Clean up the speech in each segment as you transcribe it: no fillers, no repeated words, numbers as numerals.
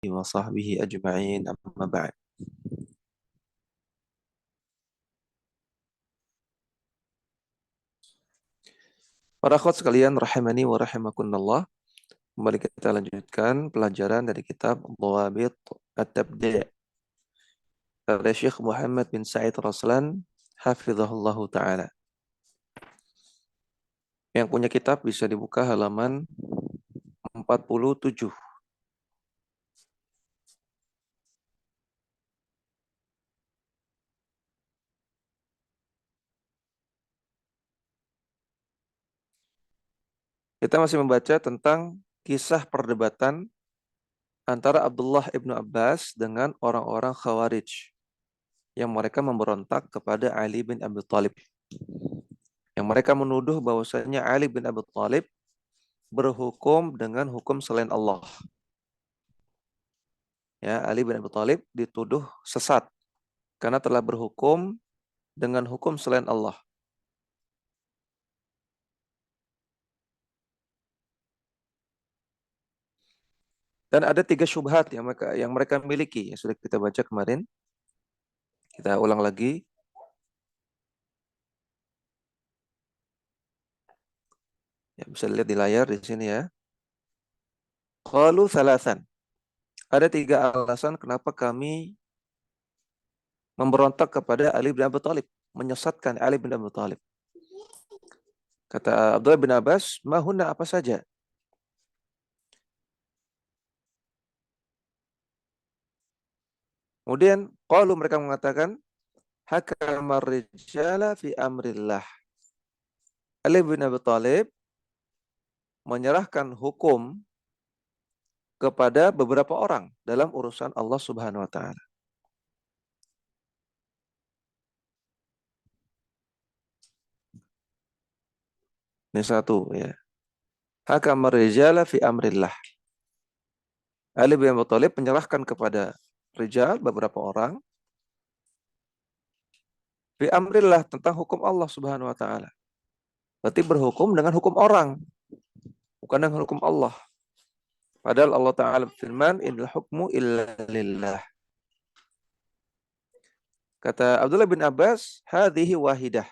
وصحبه أجمعين أما بعد. Para akhwat sekalian rahimani wa rahimakumullah. Kembali kita lanjutkan pelajaran dari kitab Dhawabit At-Tabdi' oleh Syekh Muhammad bin Sa'id Raslan hafizahullahu taala. Yang punya kitab bisa dibuka halaman 47. Kita masih membaca tentang kisah perdebatan antara Abdullah ibnu Abbas dengan orang-orang Khawarij yang mereka memberontak kepada Ali bin Abi Thalib. Yang mereka menuduh bahwasanya Ali bin Abi Thalib berhukum dengan hukum selain Allah. Ya, Ali bin Abi Thalib dituduh sesat karena telah berhukum dengan hukum selain Allah. Dan ada 3 syubhat yang mereka miliki yang sudah kita baca kemarin. Kita ulang lagi. Ya, bisa lihat di layar di sini ya. Qalu thalathan. Ada 3 alasan kenapa kami memberontak kepada Ali bin Abi Thalib, menyesatkan Ali bin Abi Thalib. Kata Abdullah bin Abbas, mahuna apa saja? Kemudian qalu mereka mengatakan hakamar rijala fi amrillah. Ali bin Abi Thalib menyerahkan hukum kepada beberapa orang dalam urusan Allah Subhanahu wa taala. Ini satu ya. Hakamar rijala fi amrillah. Ali bin Abi Thalib menyerahkan kepada rijal beberapa orang fi amrillah tentang hukum Allah Subhanahu wa taala. Berarti berhukum dengan hukum orang, bukan dengan hukum Allah. Padahal Allah Ta'ala berfirman, innal hukmu illa lillah. Kata Abdullah bin Abbas, hadhihi wahidah.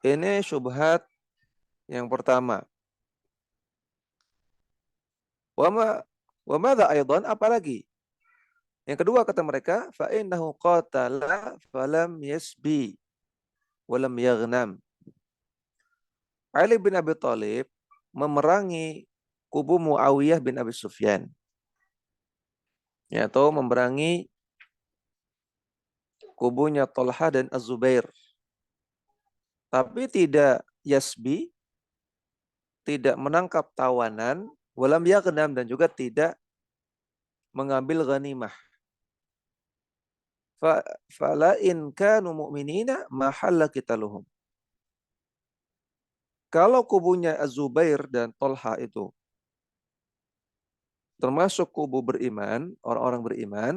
Ini syubhat yang pertama. Wa madza aidan, apalagi? Yang kedua kata mereka, fa innahu qatala falam yasbi wa lam yaghnam. Ali bin Abi Thalib memerangi kubu Muawiyah bin Abi Sufyan. Ya, atau memerangi kubunya Talha dan Az-Zubair. Tapi tidak yasbi, tidak menangkap tawanan, walam yaghnam, dan juga tidak mengambil ghanimah. Fala in kanu mu'minina mahalla qitaluhum. Kalau kubunya Az-Zubair dan Talha itu termasuk kubu beriman, orang-orang beriman,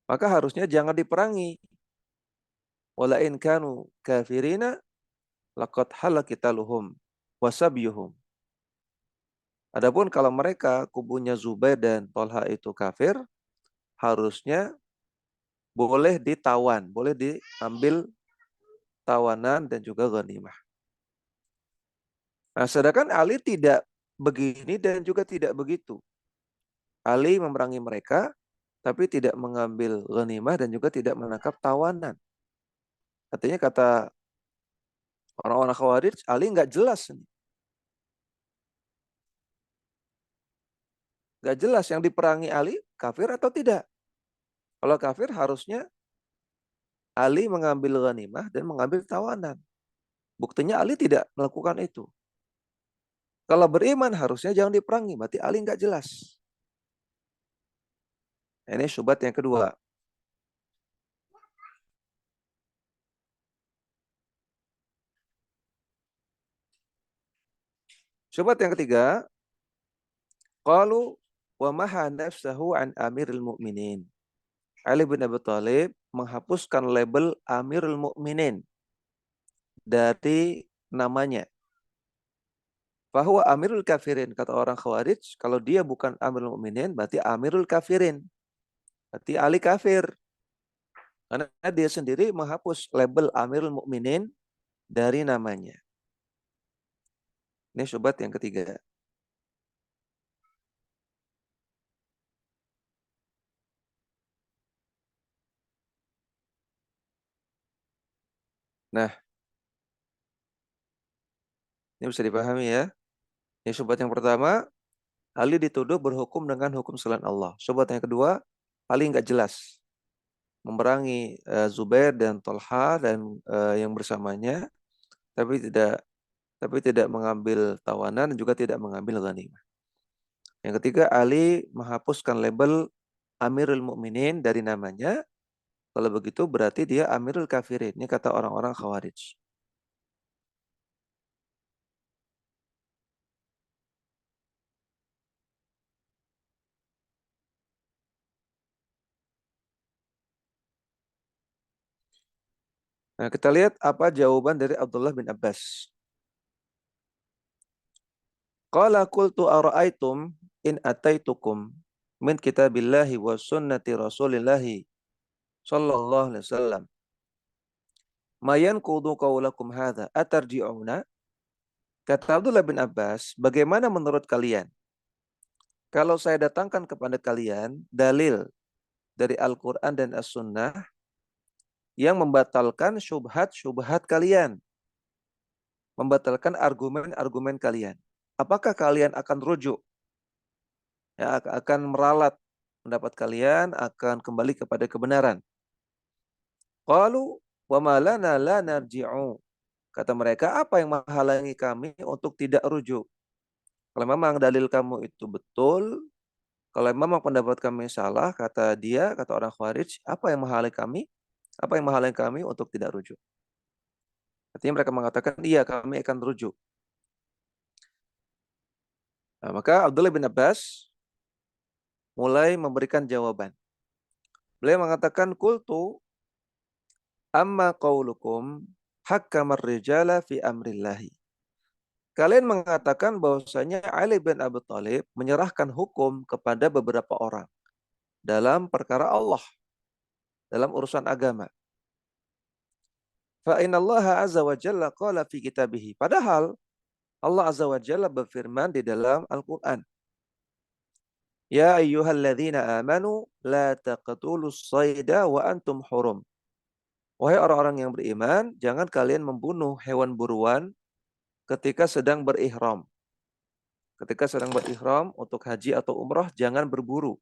maka harusnya jangan diperangi. Wala in kanu kafirina laqad halla qitaluhum wasabyuhum. Adapun kalau mereka kubunya Zubair dan Talha itu kafir, harusnya boleh ditawan, boleh diambil tawanan dan juga ghanimah. Nah, sedangkan Ali tidak begini dan juga tidak begitu. Ali memerangi mereka, tapi tidak mengambil ghanimah dan juga tidak menangkap tawanan. Artinya kata orang-orang Khawarij, Ali nggak jelas. Nggak jelas yang diperangi Ali kafir atau tidak. Kalau kafir harusnya Ali mengambil ghanimah dan mengambil tawanan. Buktinya Ali tidak melakukan itu. Kalau beriman harusnya jangan diperangi, berarti Ali nggak jelas. Ini syubhat yang kedua. Syubhat yang ketiga, qalu wa maha nafsahu an amiril mu'minin. Ali bin Abi Thalib menghapuskan label Amirul Mukminin dari namanya. Fahuwa amirul kafirin. Kata orang Khawarij, kalau dia bukan amirul mukminin, berarti amirul kafirin. Berarti ahli kafir. Karena dia sendiri menghapus label amirul mukminin dari namanya. Ini syubhat yang ketiga. Nah, ini bisa dipahami ya. Ini syubhat yang pertama, Ali dituduh berhukum dengan hukum selain Allah. Syubhat yang kedua, Ali nggak jelas memerangi Zubair dan Tolha dan yang bersamanya, tapi tidak mengambil tawanan dan juga tidak mengambil ghanimah. Yang ketiga, Ali menghapuskan label Amirul Mukminin dari namanya. Kalau begitu berarti dia Amirul Kafirin. Ini kata orang-orang Khawarij. Nah, kita lihat apa jawaban dari Abdullah bin Abbas. Qala qultu ara'aitum in ataitukum min kitabillahi wa sunnati rasulillahi sallallahu alaihi wasallam. Mayan kudu qaulakum hadha atarji'una. Kata Abdullah bin Abbas, bagaimana menurut kalian? Kalau saya datangkan kepada kalian dalil dari Al-Quran dan As-Sunnah yang membatalkan syubhat-syubhat kalian, membatalkan argumen-argumen kalian. Apakah kalian akan rujuk? Ya, akan meralat pendapat kalian, akan kembali kepada kebenaran. Qalu wa ma lana la narji'u. Kata mereka, apa yang menghalangi kami untuk tidak rujuk? Kalau memang dalil kamu itu betul, kalau memang pendapat kami salah, kata dia, kata orang Khawarij, apa yang menghalangi kami? Apa yang menghalangi kami untuk tidak rujuk? Artinya mereka mengatakan, iya kami akan rujuk. Nah, maka Abdullah bin Abbas mulai memberikan jawaban. Beliau mengatakan, Qultu amma qaulukum hakkamar rijala fi amrillahi. Kalian mengatakan bahwasanya Ali bin Abi Thalib menyerahkan hukum kepada beberapa orang dalam perkara Allah, dalam urusan agama. Fa innallaha azza wa jalla qala fi kitabih. Padahal Allah azza wa jalla berfirman di dalam Al-Qur'an, Ya ayyuhalladzina amanu la taqtulus sayda wa antum hurum. Wahai orang-orang yang beriman, jangan kalian membunuh hewan buruan ketika sedang berihram. Ketika sedang berihram untuk haji atau umrah, jangan berburu.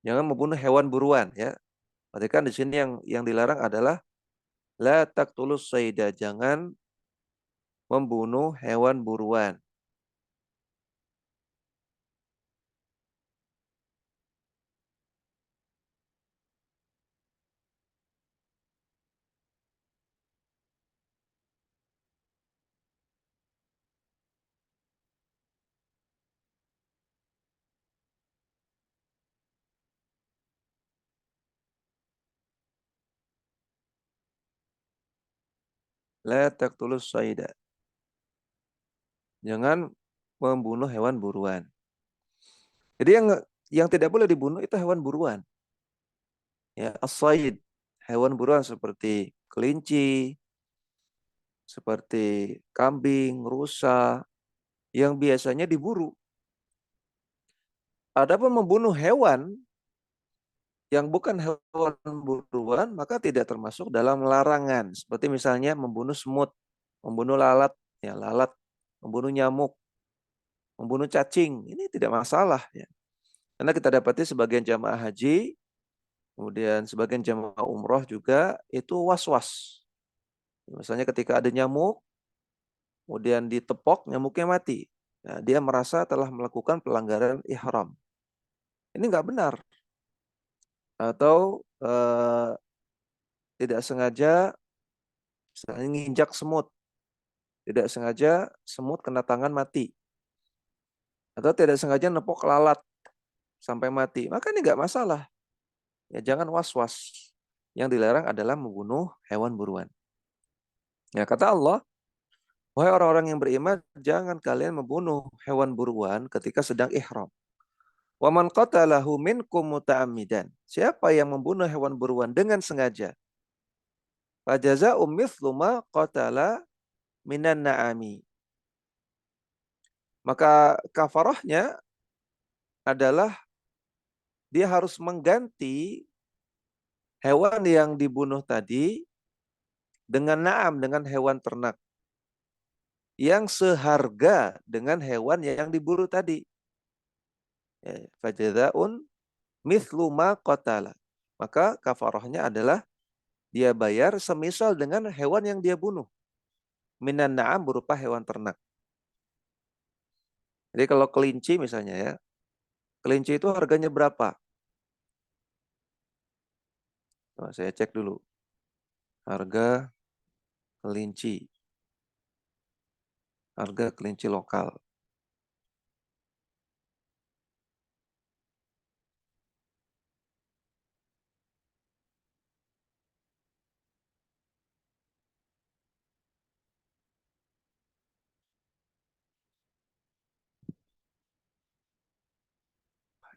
Jangan membunuh hewan buruan ya. Berarti kan di sini yang dilarang adalah la taqtulus sayda, jangan membunuh hewan buruan. La taqtulus sayda. Jangan membunuh hewan buruan. Jadi yang tidak boleh dibunuh itu hewan buruan. Ya, as-sayd, hewan buruan seperti kelinci, seperti kambing, rusa yang biasanya diburu. Adapun membunuh hewan yang bukan hewan buruan maka tidak termasuk dalam larangan. Seperti misalnya membunuh semut, membunuh lalat, ya lalat, membunuh nyamuk, membunuh cacing. Ini tidak masalah ya. Karena kita dapati sebagian jamaah haji, kemudian sebagian jamaah umroh juga itu was-was. Misalnya ketika ada nyamuk, kemudian ditepok, nyamuknya mati. Nah, dia merasa telah melakukan pelanggaran ihram. Ini nggak benar. Atau tidak sengaja misalnya nginjak semut. Tidak sengaja semut kena tangan mati. Atau tidak sengaja nepok lalat sampai mati. Maka ini nggak masalah. Ya jangan was-was. Yang dilarang adalah membunuh hewan buruan. Ya kata Allah, Wahai orang-orang yang beriman, jangan kalian membunuh hewan buruan ketika sedang ihram. Wa man qatalahu minkum muta'ammidan. Siapa yang membunuh hewan buruan dengan sengaja? Fajaza'u mithlu ma qatala minan na'ami. Maka kafarahnya adalah dia harus mengganti hewan yang dibunuh tadi dengan na'am, dengan hewan ternak yang seharga dengan hewan yang diburu tadi. Fajaza'un mithlu ma qatala. Maka kafarahnya adalah dia bayar semisal dengan hewan yang dia bunuh. Minan na'am berupa hewan ternak. Jadi kalau kelinci misalnya ya, kelinci itu harganya berapa? Nah, saya cek dulu. Harga kelinci. Harga kelinci lokal.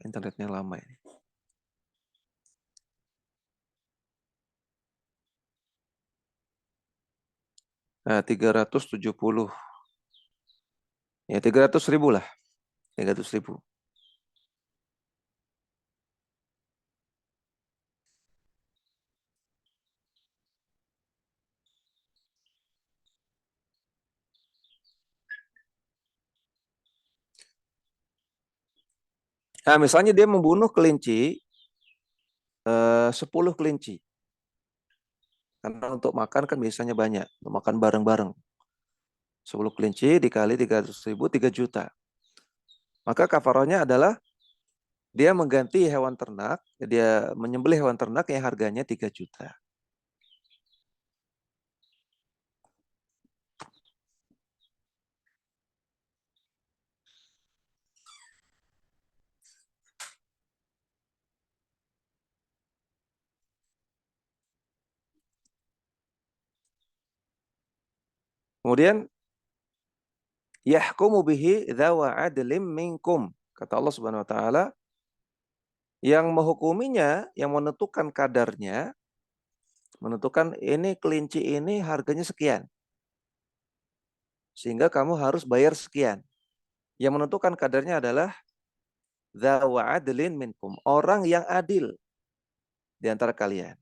Internetnya lama ini. Nah, 370. Ya, 300.000 lah. 300.000. Nah, misalnya dia membunuh kelinci, 10 kelinci. Karena untuk makan kan biasanya banyak. Untuk makan bareng-bareng. 10 kelinci dikali 300.000, 3 juta. Maka kafarahnya adalah dia mengganti hewan ternak, dia menyembelih hewan ternak yang harganya 3 juta. Kemudian yahkumu bihi dzawa adlim minkum. Kata Allah Subhanahu wa taala, yang menghukuminya, yang menentukan kadarnya, menentukan ini kelinci ini harganya sekian. Sehingga kamu harus bayar sekian. Yang menentukan kadarnya adalah dzawa adlin minkum, orang yang adil di antara kalian.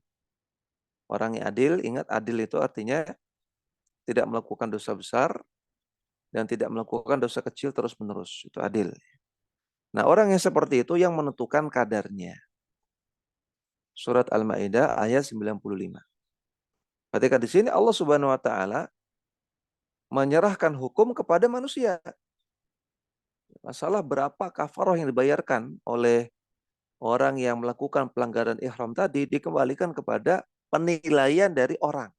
Orang yang adil, ingat adil itu artinya tidak melakukan dosa besar dan tidak melakukan dosa kecil terus-menerus. Itu adil. Nah, orang yang seperti itu yang menentukan kadarnya. Surat Al-Maidah ayat 95. Ketika di sini Allah Subhanahu wa taala menyerahkan hukum kepada manusia. Masalah berapa kafarah yang dibayarkan oleh orang yang melakukan pelanggaran ihram tadi dikembalikan kepada penilaian dari orang.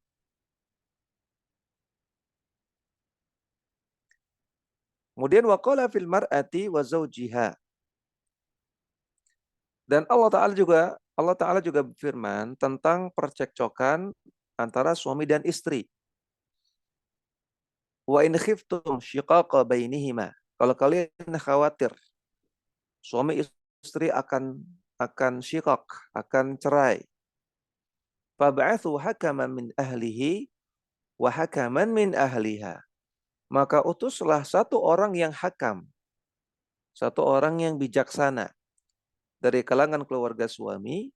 Kemudian waqala fil mar'ati wa zawjiha. Dan Allah Ta'ala juga berfirman tentang percekcokan antara suami dan istri. Wa in khiftum syiqaqa bainihima. Kalau kalian khawatir suami istri akan syiqaq, akan cerai. Fab'athu hakaman min ahlihi wa hakaman min ahliha. Maka utuslah satu orang yang hakam, satu orang yang bijaksana dari kalangan keluarga suami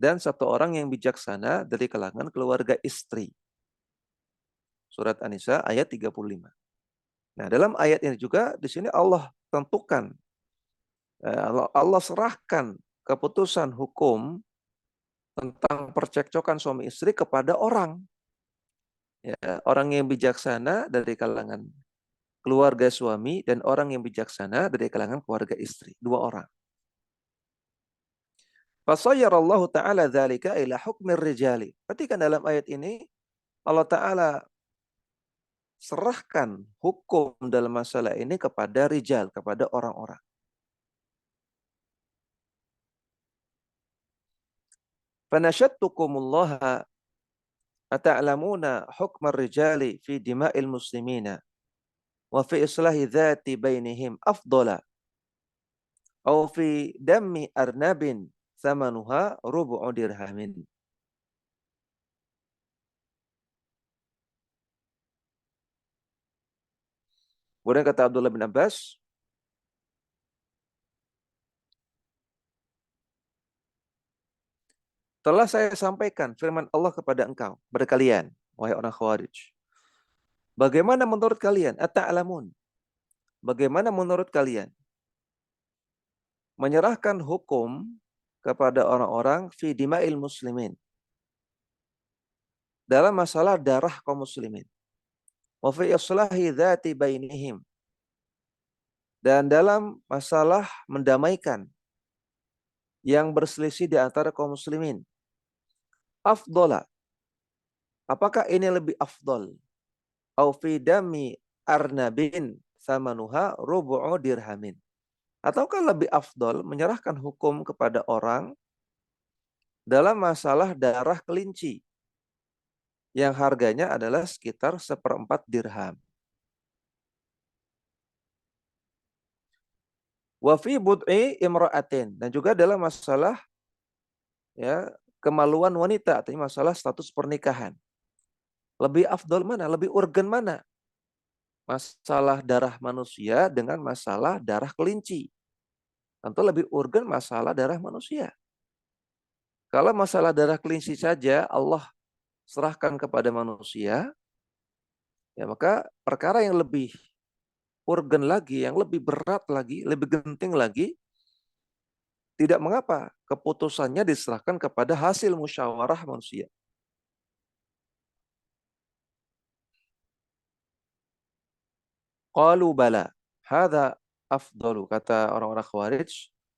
dan satu orang yang bijaksana dari kalangan keluarga istri. Surat An-Nisa ayat 35. Nah, dalam ayat ini juga di sini Allah tentukan, Allah serahkan keputusan hukum tentang percekcokan suami istri kepada orang. Ya, orang yang bijaksana dari kalangan keluarga suami dan orang yang bijaksana dari kalangan keluarga istri. Dua orang. Fasayyarallahu ta'ala dzalika ila hukmir rijali. Perhatikan dalam ayat ini Allah Ta'ala serahkan hukum dalam masalah ini kepada rijal, kepada orang-orang. Fanashattukumullaha ata'lamuna hukmar rijali fi dima'il muslimina. wa fi islahi dzati bainihim afdala aw fi dammi arnabin thamanuha rubu'u dirhamin. Kemudian kata Abdullah bin Abbas, telah saya sampaikan firman Allah kepada engkau, kepada kalian, wahai orang Khawarij. Bagaimana menurut kalian? Ata'lamun. Bagaimana menurut kalian? Menyerahkan hukum kepada orang-orang fi dima'il muslimin. Dalam masalah darah kaum muslimin. Wa fi islahi dzati bainihim. Dan dalam masalah mendamaikan yang berselisih di antara kaum muslimin. Afdola. Apakah ini lebih afdol? Au fi dami arnabin samanuha rubu'u dirhamin. Ataukah lebih afdol menyerahkan hukum kepada orang dalam masalah darah kelinci yang harganya adalah sekitar 1/4 dirham. Wa fi bud'i imra'atin, dan juga dalam masalah ya kemaluan wanita, artinya masalah status pernikahan. Lebih afdol mana? Lebih urgen mana? Masalah darah manusia dengan masalah darah kelinci. Tentu lebih urgen masalah darah manusia. Kalau masalah darah kelinci saja Allah serahkan kepada manusia, ya maka perkara yang lebih urgen lagi, yang lebih berat lagi, lebih genting lagi, tidak mengapa keputusannya diserahkan kepada hasil musyawarah manusia. Qalu bala, hadza afdalu, kata orang-orang Khawarij,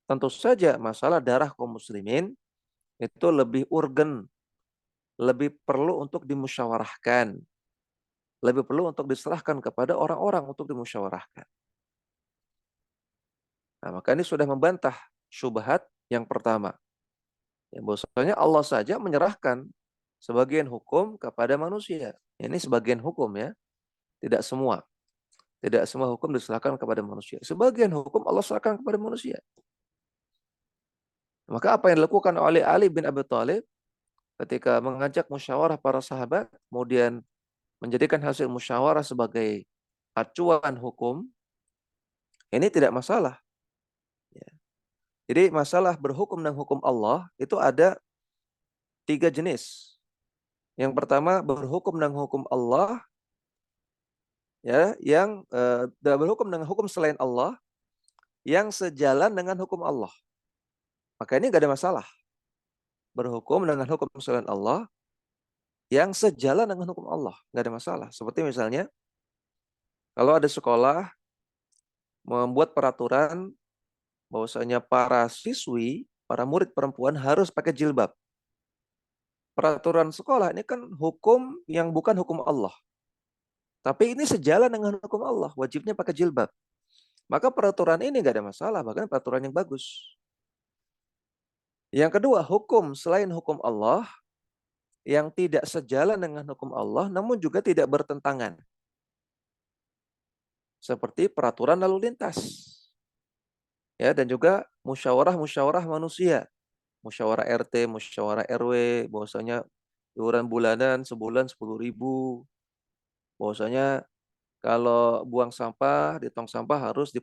tentu saja masalah darah kaum muslimin itu lebih urgen, lebih perlu untuk dimusyawarahkan, lebih perlu untuk diserahkan kepada orang-orang untuk dimusyawarahkan. Nah, maka ini sudah membantah syubhat yang pertama. Ya, bahwasanya Allah saja menyerahkan sebagian hukum kepada manusia. Ini sebagian hukum ya, tidak semua. Tidak semua hukum diserahkan kepada manusia. Sebagian hukum Allah serahkan kepada manusia. Maka apa yang dilakukan oleh Ali bin Abi Thalib ketika mengajak musyawarah para sahabat, kemudian menjadikan hasil musyawarah sebagai acuan hukum, ini tidak masalah. Ya. Jadi masalah berhukum dengan hukum Allah itu ada 3 jenis. Yang pertama berhukum dengan hukum Allah, ya, yang berhukum dengan hukum selain Allah, yang sejalan dengan hukum Allah. Maka ini nggak ada masalah. Berhukum dengan hukum selain Allah yang sejalan dengan hukum Allah, nggak ada masalah. Seperti misalnya kalau ada sekolah membuat peraturan bahwasanya para siswi, para murid perempuan harus pakai jilbab. Peraturan sekolah ini kan hukum yang bukan hukum Allah. Tapi ini sejalan dengan hukum Allah, wajibnya pakai jilbab. Maka peraturan ini nggak ada masalah, bahkan peraturan yang bagus. Yang kedua, hukum selain hukum Allah yang tidak sejalan dengan hukum Allah, namun juga tidak bertentangan. Seperti peraturan lalu lintas. Ya, dan juga musyawarah-musyawarah manusia. Musyawarah RT, musyawarah RW, bahwasanya iuran bulanan sebulan 10.000. Bahwasanya kalau buang sampah di tong sampah harus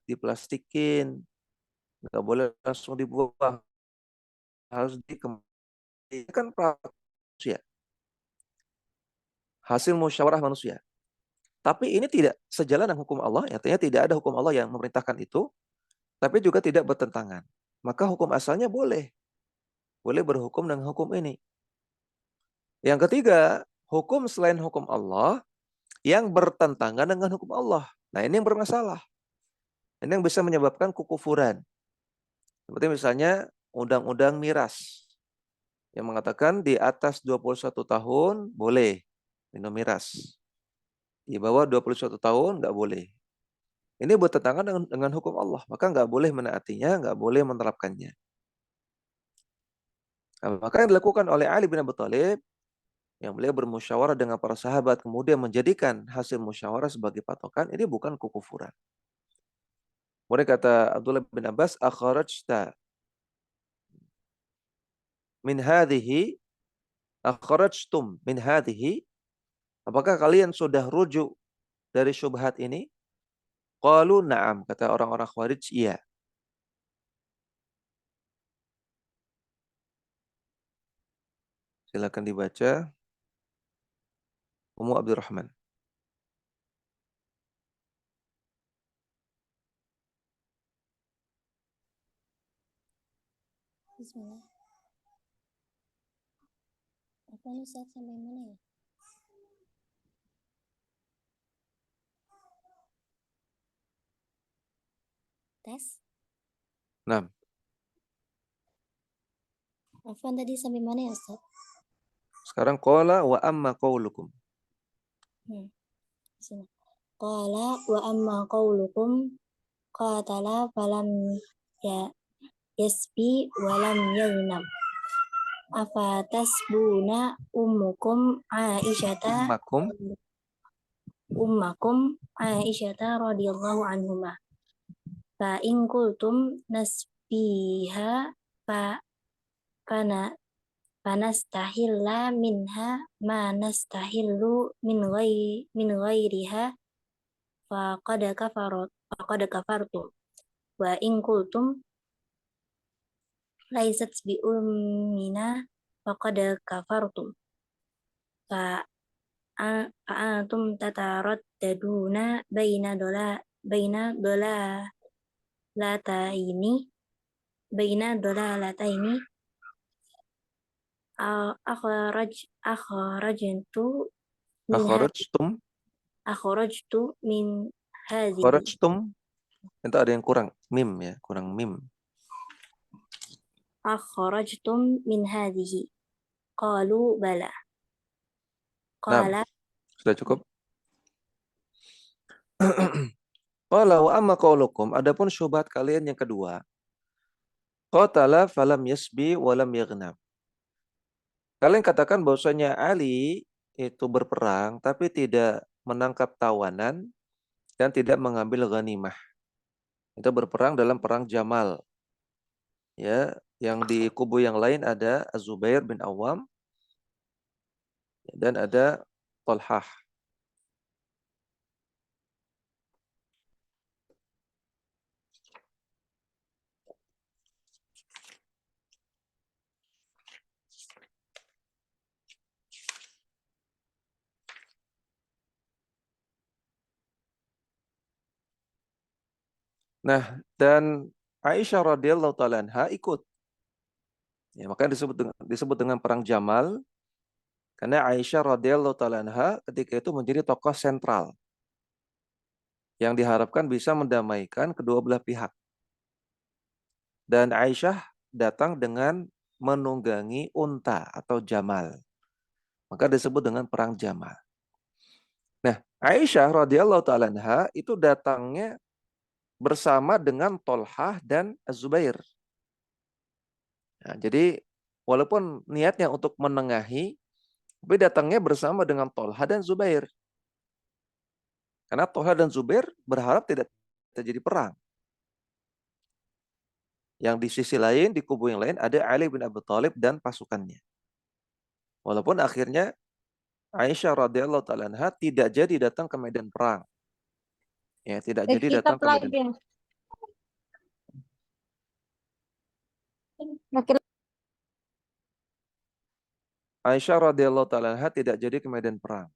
diplastikin. Nggak boleh langsung dibuang, harus dikembalikan manusia. Hasil musyawarah manusia. Tapi ini tidak sejalan dengan hukum Allah, artinya tidak ada hukum Allah yang memerintahkan itu, tapi juga tidak bertentangan. Maka hukum asalnya boleh berhukum dengan hukum ini. Yang ketiga, hukum selain hukum Allah yang bertentangan dengan hukum Allah. Nah, ini yang bermasalah. Ini yang bisa menyebabkan kekufuran. Seperti misalnya undang-undang miras yang mengatakan di atas 21 tahun boleh minum miras. Di bawah 21 tahun nggak boleh. Ini bertentangan dengan hukum Allah. Maka nggak boleh menaatinya, nggak boleh menerapkannya. Nah, maka yang dilakukan oleh Ali bin Abi Thalib, yang beliau bermusyawarah dengan para sahabat kemudian menjadikan hasil musyawarah sebagai patokan, ini bukan kekufuran. Kemudian kata Abdullah bin Abbas, akharajta min hadhihi, akharajtum min hadhihi, apakah kalian sudah rujuk dari syubhat ini? Qalu na'am, kata orang-orang Khawarij, iya. Silakan dibaca Ummu Abdurrahman. Bismillah. Apa nih Ustaz, sampai mana ya? Tes? Nah, Afwan tadi sampai mana ya Ustaz? sekarang qala wa amma qaulukum. Bismillah. Qala wa amma qaulukum qatala falam ya yasbi walam yaghnam. Afatasbuna ummukum Aisyata ummakum Aisyata radhiyallahu anhuma. Fa in qultum nasbiha fa kana panastahilla minha ma nastahillu min ghairiha faqad kafartum wa in qultum laysat bi ummina faqad kafartum fa antum tataraddaduna lataini baina dolalataini akhrajtu min hadhihi. Akhrajtum, itu ada yang kurang mim ya, kurang mim. Akhrajtum min hadhihi. Qalu bala. Qala. Nah, sudah cukup. Qala wa amma qaulukum, adapun syubhat kalian yang kedua. Qatala falam yasbi walam yaghnam. Kalian katakan bahwasanya Ali itu berperang tapi tidak menangkap tawanan dan tidak mengambil ghanimah. Itu berperang dalam perang Jamal. Ya, yang di kubu yang lain ada Az-Zubair bin Awam dan ada Talhah. Nah, dan Aisyah radhiyallahu taala anha ikut. Ya, makanya disebut dengan perang Jamal karena Aisyah radhiyallahu taala anha ketika itu menjadi tokoh sentral yang diharapkan bisa mendamaikan kedua belah pihak. Dan Aisyah datang dengan menunggangi unta atau jamal. Maka disebut dengan perang Jamal. Nah, Aisyah radhiyallahu taala anha itu datangnya bersama dengan Tolhah dan Az-Zubair. Nah, jadi walaupun niatnya untuk menengahi, tapi datangnya bersama dengan Tolhah dan Zubair. Karena Tolhah dan Zubair berharap tidak terjadi perang. Yang di sisi lain, di kubu yang lain ada Ali bin Abi Thalib dan pasukannya. Walaupun akhirnya Aisyah radhiyallahu taala anha tidak jadi datang ke medan perang. Ya, tidak jadi datang ke medan perang. Aisyah radhiyallahu taala anha tidak jadi ke medan perang.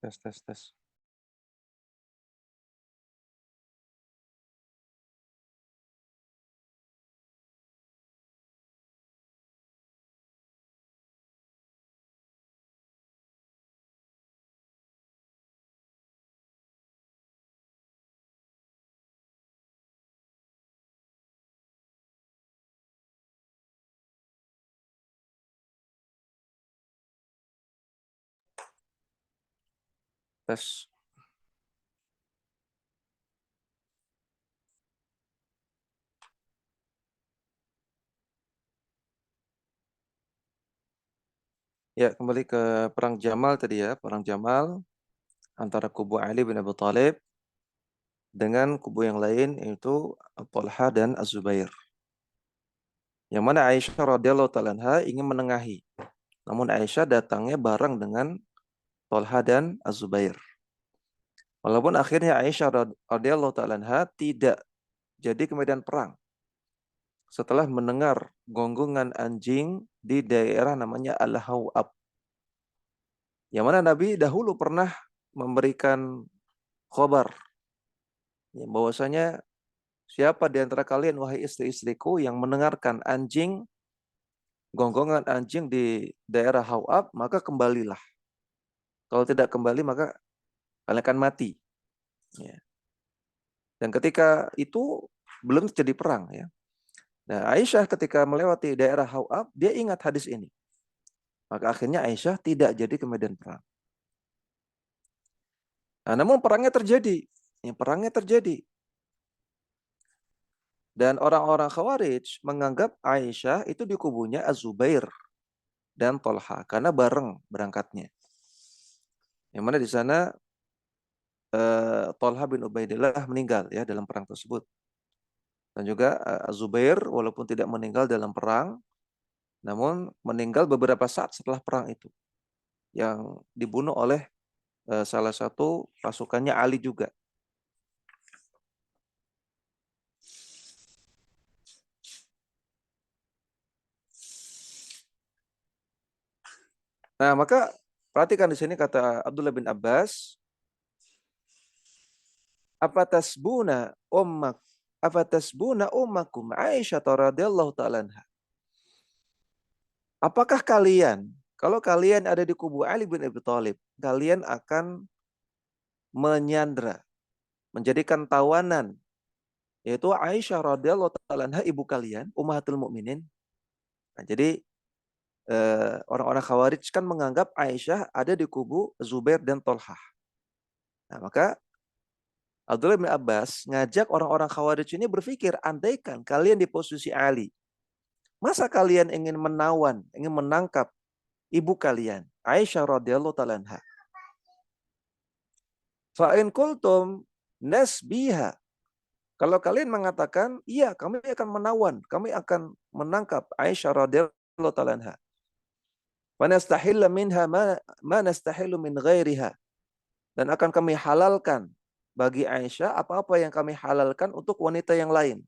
Tes, tes, tes. Tes. Ya, kembali ke perang Jamal tadi ya. Perang Jamal antara kubu Ali bin Abi Thalib dengan kubu yang lain yaitu Talha dan Az-Zubair. Yang mana Aisyah radhiyallahu taala anha ingin menengahi. Namun Aisyah datangnya bareng dengan Talha dan Az-Zubair. Walaupun akhirnya Aisyah radhiyallahu taala anha tidak jadi ke medan perang setelah mendengar gonggongan anjing di daerah namanya Al-Hawab. Yang mana Nabi dahulu pernah memberikan khabar ya, bahwasanya siapa di antara kalian wahai istri-istriku yang mendengarkan gonggongan anjing di daerah Hawab, maka kembalilah. Kalau tidak kembali maka kalian akan mati. Ya. Dan ketika itu belum terjadi perang ya. Nah, Aisyah ketika melewati daerah Hawab, dia ingat hadis ini. Maka akhirnya Aisyah tidak jadi ke medan perang. Nah, namun perangnya terjadi. Ya, perangnya terjadi. Dan orang-orang Khawarij menganggap Aisyah itu di kubunya Az-Zubair dan Talha karena bareng berangkatnya. Yang mana di sana Talha bin Ubaidillah meninggal ya dalam perang tersebut. Dan juga Az-Zubair walaupun tidak meninggal dalam perang, namun meninggal beberapa saat setelah perang itu. Yang dibunuh oleh salah satu pasukannya Ali juga. Nah, maka perhatikan di sini kata Abdullah bin Abbas, apa tasbuna ummak apa tasbuna ummakum Aisyah radhiyallahu ta'ala anha. Apakah kalian kalau kalian ada di kubu Ali bin Abi Thalib, kalian akan menyandra, menjadikan tawanan yaitu Aisyah radhiyallahu ta'ala anha ibu kalian, ummahatul mukminin. Nah, jadi orang-orang Khawarij kan menganggap Aisyah ada di kubu Zubair dan Tolhah. Nah, maka Abdullah bin Abbas ngajak orang-orang Khawarij ini berpikir, andaikan kalian di posisi Ali, masa kalian ingin menawan, ingin menangkap ibu kalian, Aisyah radhiyallahu taala anha. Fa in qultum nasbiha. Kalau kalian mengatakan, iya kami akan menawan, kami akan menangkap Aisyah radhiyallahu taala anha. Wa nastahilla minha ma nastahillu min ghairiha. Dan akan kami halalkan bagi Aisyah apa-apa yang kami halalkan untuk wanita yang lain.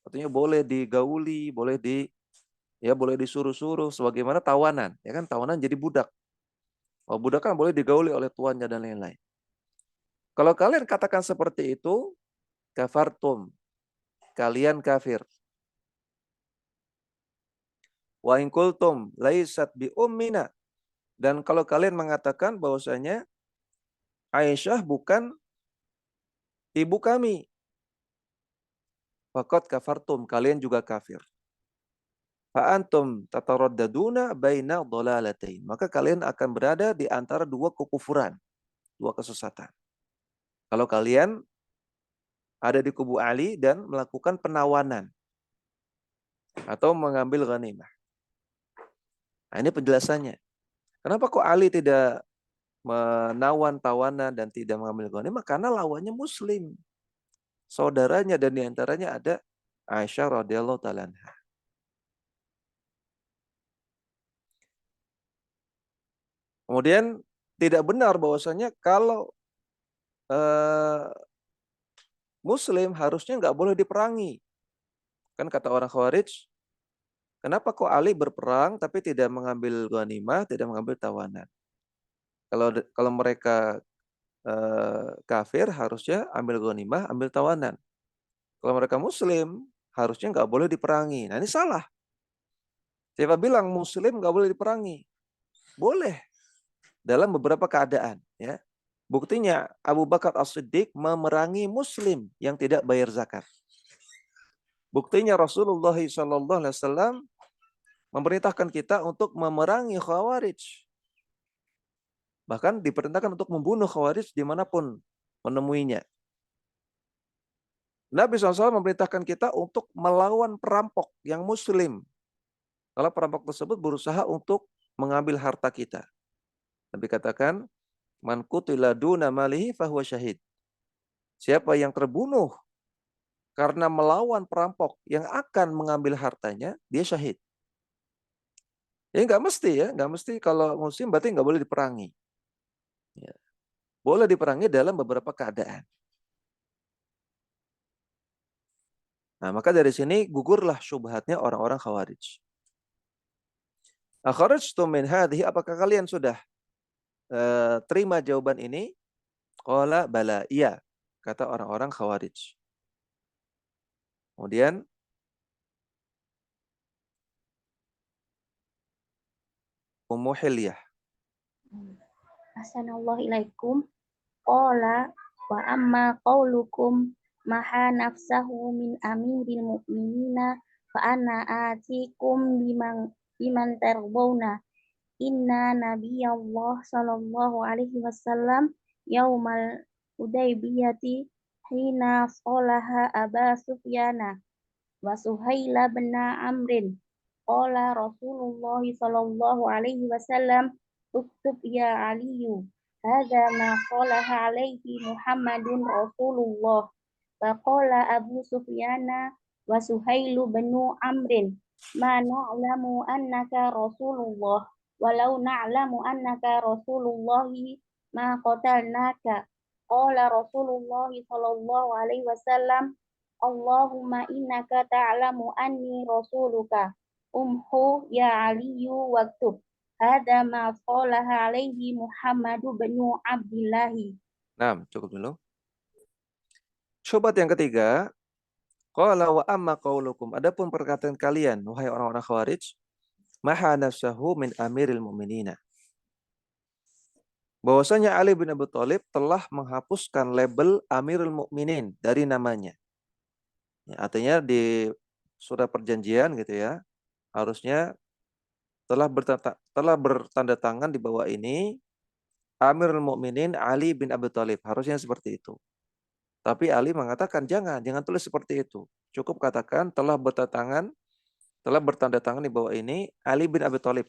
Artinya boleh digauli, boleh disuruh-suruh sebagaimana tawanan, ya kan tawanan jadi budak. Oh, budak kan boleh digauli oleh tuannya dan lain-lain. Kalau kalian katakan seperti itu, kafartum, kalian kafir. Wa in qultum laisat bi ummina, dan kalau kalian mengatakan bahwasanya Aisyah bukan ibu kami, faqad kafartum, kalian juga kafir. Fa antum tataraddaduna baina dhalalatain, maka kalian akan berada di antara dua kekufuran, dua kesesatan. Kalau kalian ada di kubu Ali dan melakukan penawanan atau mengambil ghanimah. Nah, ini penjelasannya. Kenapa kok Ali tidak menawan tawanan dan tidak mengambil ghanimah? Karena lawannya muslim. Saudaranya dan diantaranya ada Aisyah radhiyallahu taala anha. Kemudian tidak benar bahwasanya kalau muslim harusnya nggak boleh diperangi. Kan kata orang Khawarij, kenapa kok Ali berperang tapi tidak mengambil ghanimah, tidak mengambil tawanan? Kalau mereka kafir harusnya ambil ghanimah, ambil tawanan. Kalau mereka muslim harusnya nggak boleh diperangi. Nah ini salah. Siapa bilang muslim nggak boleh diperangi? Boleh dalam beberapa keadaan. Ya. Buktinya Abu Bakar As-Siddiq memerangi muslim yang tidak bayar zakat. Buktinya Rasulullah SAW memerintahkan kita untuk memerangi khawarij. Bahkan diperintahkan untuk membunuh khawarij dimanapun menemuinya. Nabi SAW memerintahkan kita untuk melawan perampok yang muslim. Kalau perampok tersebut berusaha untuk mengambil harta kita. Nabi katakan, man qutila duna malihi fahuwa syahid. Siapa yang terbunuh karena melawan perampok yang akan mengambil hartanya, dia syahid. Ya nggak mesti ya, nggak mesti kalau muslim berarti nggak boleh diperangi. Ya. Boleh diperangi dalam beberapa keadaan. Nah, maka dari sini gugurlah syubhatnya orang-orang khawarij. Akharajtum min hadhihi, apakah kalian sudah terima jawaban ini? Qala bala, iya, kata orang-orang khawarij. Kemudian Ummu Hilyah. Ahsanallahu ilaikum. Qala wa amma qaulukum maha nafsahu min amiril mu'minina fa ana atikum biman tarbawna. Inna nabiyallah sallallahu alaihi wasallam yaumal hudaybiyati hina salaha Aba Sufyana wa Suhaila bin Amrin. Qala Rasulullah sallallahu alaihi wasallam uktub ya Aliyu hadza ma salaha alaihi Muhammadun Rasulullah. Faqala Abu Sufyana wa Suhailu bin Amrin ma na'lamu annaka Rasulullah walau na'lamu annaka Rasulullahi ma qatalnaka. Qala Rasulullah sallallahu alaihi wasallam Allahumma innaka ta'lamu anni rasuluka umhu ya aliyu waktub hada ma salaha alaihi Muhammadu bin Abdillahi. Nah, cukup dulu. Syubhat yang ketiga, qala wa amma qaulukum, adapun perkataan kalian wahai orang-orang khawarij, maha nafsahu min amiril mu'minina. Bahwasanya Ali bin Abi Thalib telah menghapuskan label Amirul Mukminin dari namanya. Ya, artinya di surat perjanjian gitu ya, harusnya telah bertanda tangan di bawah ini Amirul Mukminin Ali bin Abi Thalib. Harusnya seperti itu. Tapi Ali mengatakan jangan tulis seperti itu. Cukup katakan telah bertanda tangan di bawah ini Ali bin Abi Thalib.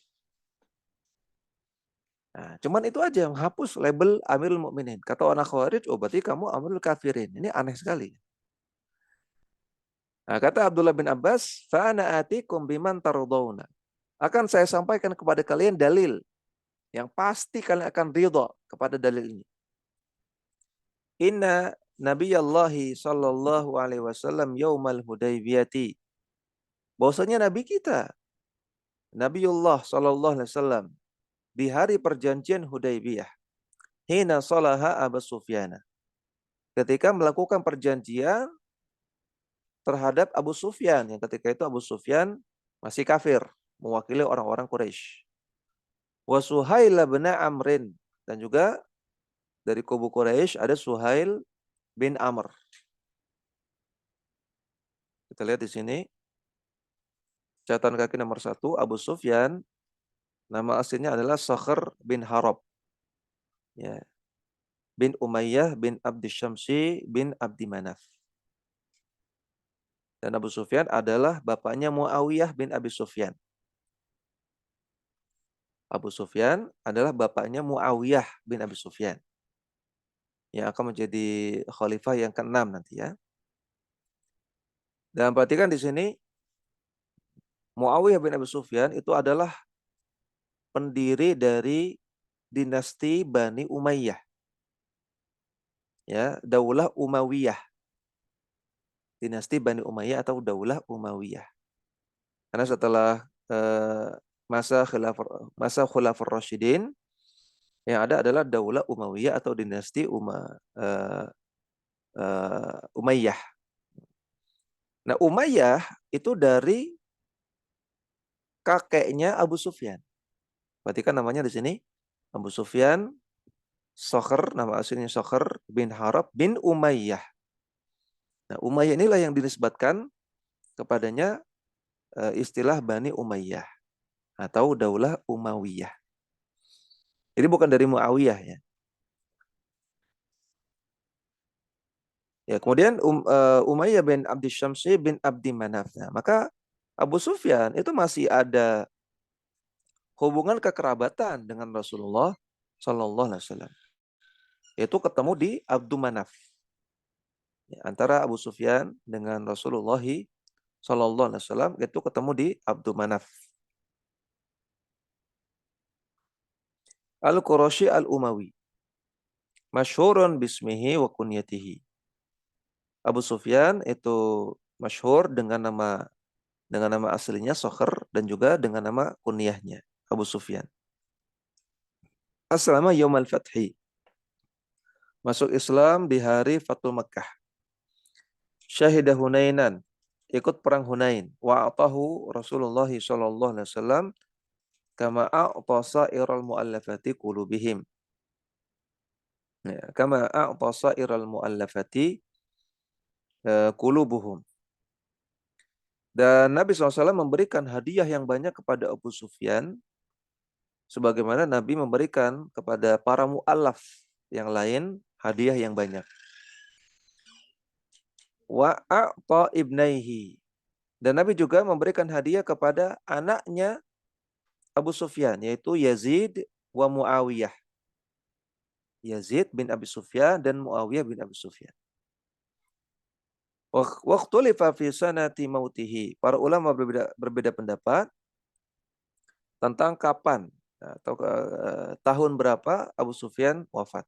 Nah, cuman itu aja, menghapus label Amirul Mukminin. Kata orang Khawarij, oh berarti kamu Amirul Kafirin. Ini aneh sekali. Nah, kata Abdullah bin Abbas, fa'ana atikum biman tarudawna. Akan saya sampaikan kepada kalian dalil yang pasti kalian akan ridha kepada dalil ini. Inna Nabiyallahi sallallahu alaihi wasallam yaumal hudaybiyati. Bahwasanya Nabi kita, Nabiullah sallallahu alaihi wasallam, di hari perjanjian Hudaybiyah, hina salaha Abu Sufyan, ketika melakukan perjanjian terhadap Abu Sufyan, yang ketika itu Abu Sufyan masih kafir, mewakili orang-orang Quraisy. Wa Suhail bin Amrin, dan juga dari kubu Quraisy ada Suhail bin Amr. Kita lihat di sini catatan kaki nomor 1, Abu Sufyan nama aslinya adalah Sakhr bin Harab. Ya. Bin Umayyah bin Abdi Syamsi bin Abdi Manaf. Dan Abu Sufyan adalah bapaknya Muawiyah bin Abi Sufyan. Abu Sufyan adalah bapaknya Muawiyah bin Abi Sufyan, yang akan menjadi khalifah yang ke-6 nanti ya. Dan perhatikan di sini, Muawiyah bin Abi Sufyan itu adalah pendiri dari dinasti Bani Umayyah. Ya, Daulah Umayyah. Dinasti Bani Umayyah atau Daulah Umayyah. Karena setelah masa Khulafaur Rasyidin, Yang ada adalah Daulah Umayyah atau dinasti Umayyah. Nah, Umayyah itu dari kakeknya Abu Sufyan. Berarti kan namanya di sini Abu Sufyan Sokher, nama aslinya Sokher bin Harab bin Umayyah. Nah, Umayyah inilah yang dinisbatkan kepadanya istilah Bani Umayyah atau Daulah Umayyah. Jadi bukan dari Muawiyah ya. Ya, kemudian Umayyah bin Abdi Syamsi bin Abdi Manaf. Nah, maka Abu Sufyan itu masih ada hubungan kekerabatan dengan Rasulullah Sallallahu Alaihi Wasallam. Yaitu ketemu di Abdu Manaf. Ya, antara Abu Sufyan dengan Rasulullah Sallallahu Alaihi Wasallam itu ketemu di Abdu Manaf. Al-Qurashi Al-Umawi. Masyhurun bismihi wa kunyatihi. Abu Sufyan itu masyhur dengan nama aslinya Sokher dan juga dengan nama kunyahnya Abu Sufyan. Aslama yaumal fathi. Masuk Islam di hari Fathul Makkah. Syahidah Hunainan. Ikut perang Hunain. Wa atahu Rasulullah sallallahu alaihi wasallam kama a'ta sa'iral mu'allafati qulubihim. Ya, kama a'ta sa'iral mu'allafati qulubuhum. Dan Nabi SAW memberikan hadiah yang banyak kepada Abu Sufyan, sebagaimana Nabi memberikan kepada para mu'allaf yang lain hadiah yang banyak. Wa a'ta ibnaihi. Dan Nabi juga memberikan hadiah kepada anaknya Abu Sufyan, yaitu Yazid wa Muawiyah. Yazid bin Abi Sufyan dan Muawiyah bin Abi Sufyan. Waqtulifa fi sanati mautihi. Para ulama berbeda pendapat tentang kapan atau tahun berapa Abu Sufyan wafat.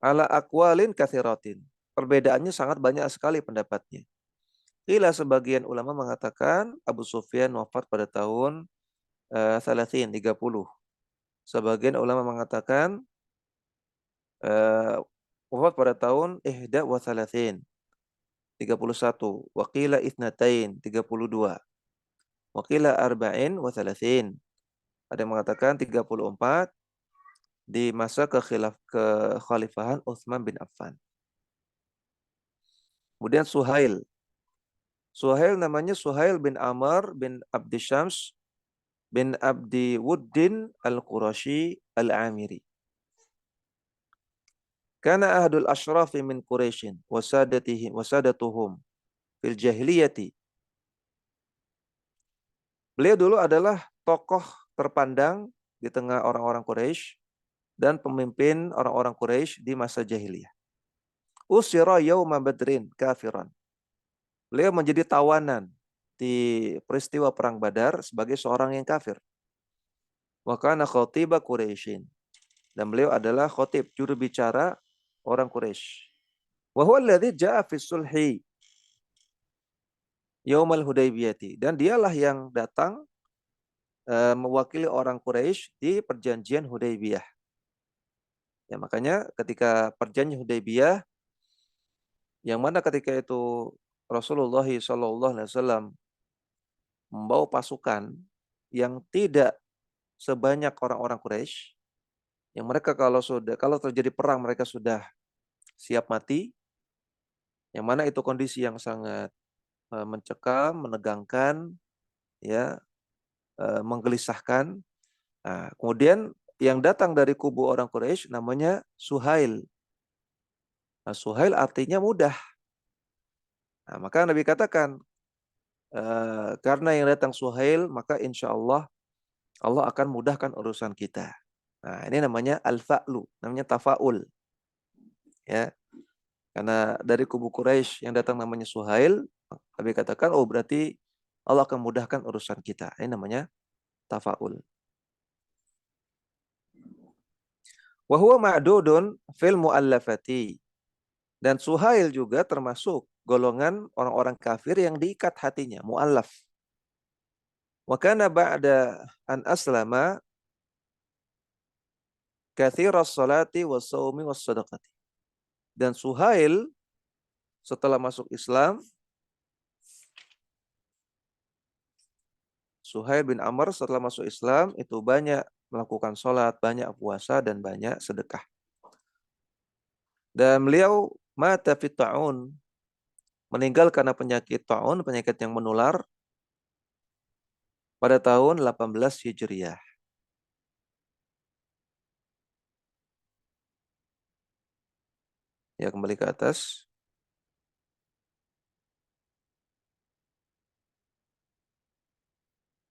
Ala aqwalin katsiratin. Perbedaannya sangat banyak sekali pendapatnya. Qila sebagian ulama mengatakan Abu Sufyan wafat pada tahun 30. Sebagian ulama mengatakan wafat pada tahun 31. Waqila itsnatain 32. Waqila arba'in wa thalathin. Ada yang mengatakan 34 di masa kekhalifahan Utsman bin Affan. Kemudian Suhail. Suhail namanya Suhail bin Amr bin Abdi Syams bin Abdi Wuddin Al-Qurashi Al-Amiri. Kana ahadul ashrafi min Quraisyin wasadatuhum fil jahiliyati. Beliau dulu adalah tokoh terpandang di tengah orang-orang Quraisy dan pemimpin orang-orang Quraisy di masa jahiliyah. Usira yauma Badrin kafiran. Beliau menjadi tawanan di peristiwa perang Badar sebagai seorang yang kafir. Wa kana khatiba Quraisyin. Dan beliau adalah khatib, juru bicara orang Quraisy. Wa huwa alladhi jaa fi sulhi yaumal Hudaybiyati. Dan dialah yang datang mewakili orang Quraisy di perjanjian Hudaybiyah. Ya, makanya ketika perjanjian Hudaybiyah, yang mana ketika itu Rasulullah SAW membawa pasukan yang tidak sebanyak orang-orang Quraisy, yang mereka kalau terjadi perang mereka sudah siap mati, yang mana itu kondisi yang sangat mencekam, menegangkan, ya, menggelisahkan. Nah, kemudian yang datang dari kubu orang Quraisy namanya Suhail. Nah, Suhail artinya mudah. Nah, maka Nabi katakan, karena yang datang Suhail, maka insya Allah akan mudahkan urusan kita. Nah, ini namanya al-fa'lu, namanya tafa'ul. Ya. Karena dari kubu Quraisy yang datang namanya Suhail, Nabi katakan, oh berarti Allah akan mudahkan urusan kita. Ini namanya tafa'ul. Wa huwa ma'dudun fil mu'allafati. Dan Suhail juga termasuk golongan orang-orang kafir yang diikat hatinya, mu'allaf. Wa kana ba'da an aslama kathiras salati was saumi was sadaqati. Dan Suhail setelah masuk Islam, Suhail bin Amr setelah masuk Islam itu banyak melakukan sholat, banyak puasa, dan banyak sedekah. Dan beliau mata fit ta'un, meninggal karena penyakit ta'un, penyakit yang menular pada tahun 18 Hijriah. Ya, kembali ke atas.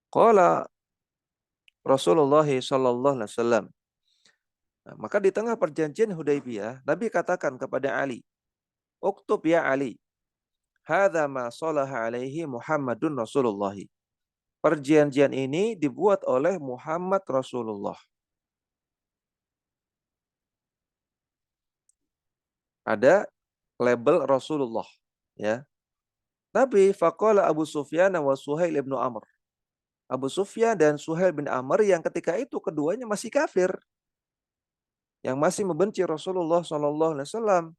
Qala Rasulullah sallallahu alaihi wasallam. Nah, maka di tengah perjanjian Hudaybiyah, Nabi katakan kepada Ali, "Uktub ya Ali, hadza ma salaha alaihi Muhammadun Rasulullah." Perjanjian ini dibuat oleh Muhammad Rasulullah. Ada label Rasulullah, ya. Nabi faqala Abu Sufyan wa Suhail ibnu Amr. Abu Sufyan dan Suhail bin Amr yang ketika itu keduanya masih kafir, yang masih membenci Rasulullah sallallahu alaihi wasallam.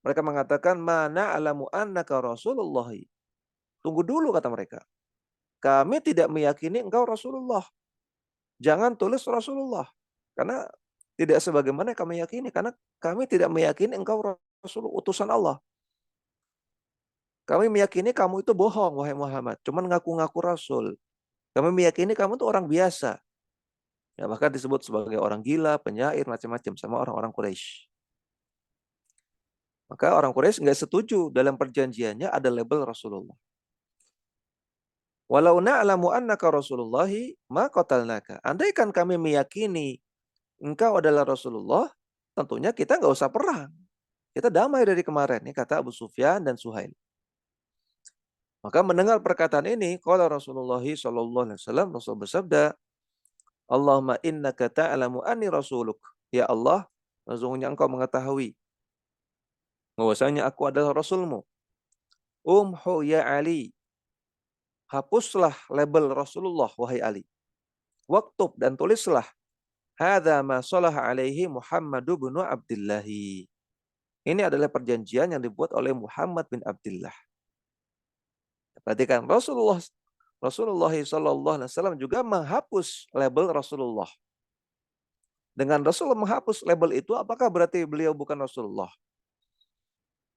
Mereka mengatakan, "Mana alamu annaka Rasulullah." Tunggu dulu, kata mereka. Kami tidak meyakini engkau Rasulullah. Jangan tulis Rasulullah. Karena tidak sebagaimana yang kami yakini. Karena kami tidak meyakini engkau Rasul, utusan Allah. Kami meyakini kamu itu bohong, wahai Muhammad. Cuman ngaku-ngaku Rasul. Kami meyakini kamu itu orang biasa. Ya, bahkan disebut sebagai orang gila, penyair, macam-macam sama orang-orang Quraisy. Maka orang Quraisy nggak setuju dalam perjanjiannya ada label Rasulullah. Walau na'lamu annaka Rasulullahi ma qatalnaka. Andaikan kami meyakini engkau adalah Rasulullah, tentunya kita nggak usah perang. Kita damai dari kemarin, nih kata Abu Sufyan dan Suhail. Maka mendengar perkataan ini, qala Rasulullah sallallahu alaihi wasallam, Rasul bersabda, Allahumma innaka ta'lamu anni rasuluk. Ya Allah, sesungguhnya engkau mengetahui bahwasanya aku adalah Rasulmu. Umhu ya Ali. Hapuslah label Rasulullah, wahai Ali. Waktub dan tulislah. Hadza ma salaha alaihi Muhammad bin Abdullah. Ini adalah perjanjian yang dibuat oleh Muhammad bin Abdullah. Perhatikan, Rasulullah sallallahu alaihi wasallam juga menghapus label Rasulullah. Dengan Rasulullah menghapus label itu, apakah berarti beliau bukan Rasulullah?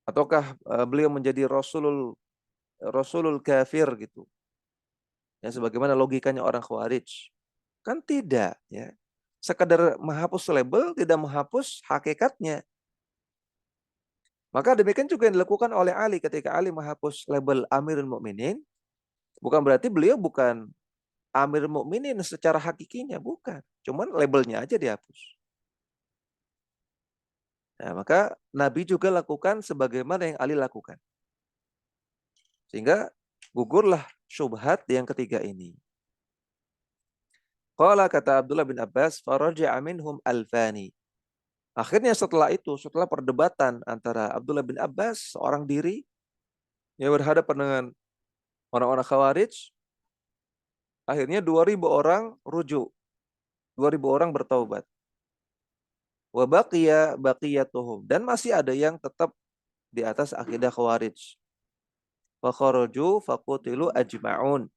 Ataukah beliau menjadi Rasulul kafir gitu? Ya, sebagaimana logikanya orang Khawarij. Kan tidak, ya. Sekadar menghapus label, tidak menghapus hakikatnya. Maka demikian juga yang dilakukan oleh Ali ketika Ali menghapus label Amirul Mukminin, bukan berarti beliau bukan Amirul Mukminin secara hakikinya, bukan. Cuman labelnya aja dihapus. Nah, maka Nabi juga lakukan sebagaimana yang Ali lakukan. Sehingga gugurlah syubhat yang ketiga ini. Qala, kata Abdullah bin Abbas, faraja'a minhum alfani. Akhirnya setelah itu, setelah perdebatan antara Abdullah bin Abbas, seorang diri, yang berhadapan dengan orang-orang Khawarij, akhirnya 2.000 orang rujuk. 2.000 orang bertaubat. Wa baqiya baqiyatuhum. Dan masih ada yang tetap di atas akidah Khawarij. Fa kharaju faqutilu ajma'un.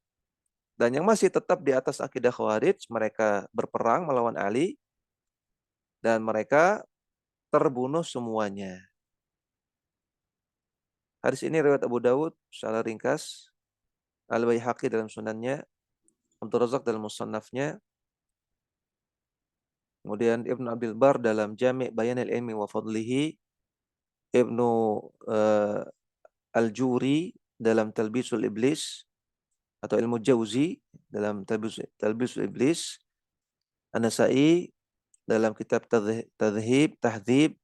Dan yang masih tetap di atas akidah Khawarij, mereka berperang melawan Ali, dan mereka terbunuh semuanya. Hadis ini riwayat Abu Dawud secara ringkas, Al-Baihaqi dalam sunannya, Abdul Razak dalam musannafnya, kemudian Ibnu Abdul Bar dalam Jami' Bayanil Ilmi wa Fadlihi, Ibnu Al-Juri dalam Talbisul Iblis atau Ilmu Jauzi dalam Talbisul Iblis, An-Nasa'i dalam kitab Tahdhib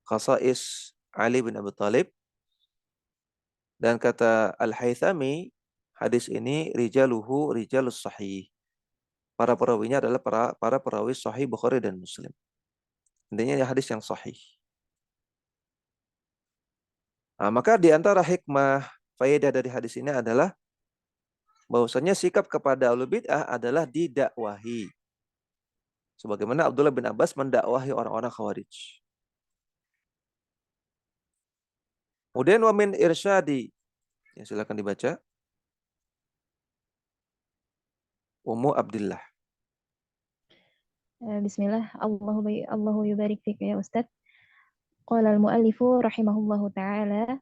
Khasais Ali bin Abi Thalib, dan kata Al-Haythami, hadis ini rijaluhu rijalus sahih. Para perawinya adalah para perawi sahih Bukhari dan Muslim. Intinya hadis yang sahih. Nah, maka di antara hikmah faedah dari hadis ini adalah bahwasanya sikap kepada ahlul bid'ah adalah didakwahi. Sebagaimana Abdullah bin Abbas mendakwahi orang-orang Khawarij. Kemudian wa min irsyadi. Ya, silakan dibaca. Ummu Abdillah. Bismillah. Allahu yubarik fik ya Ustaz. Qala al-muallifu rahimahullahu ta'ala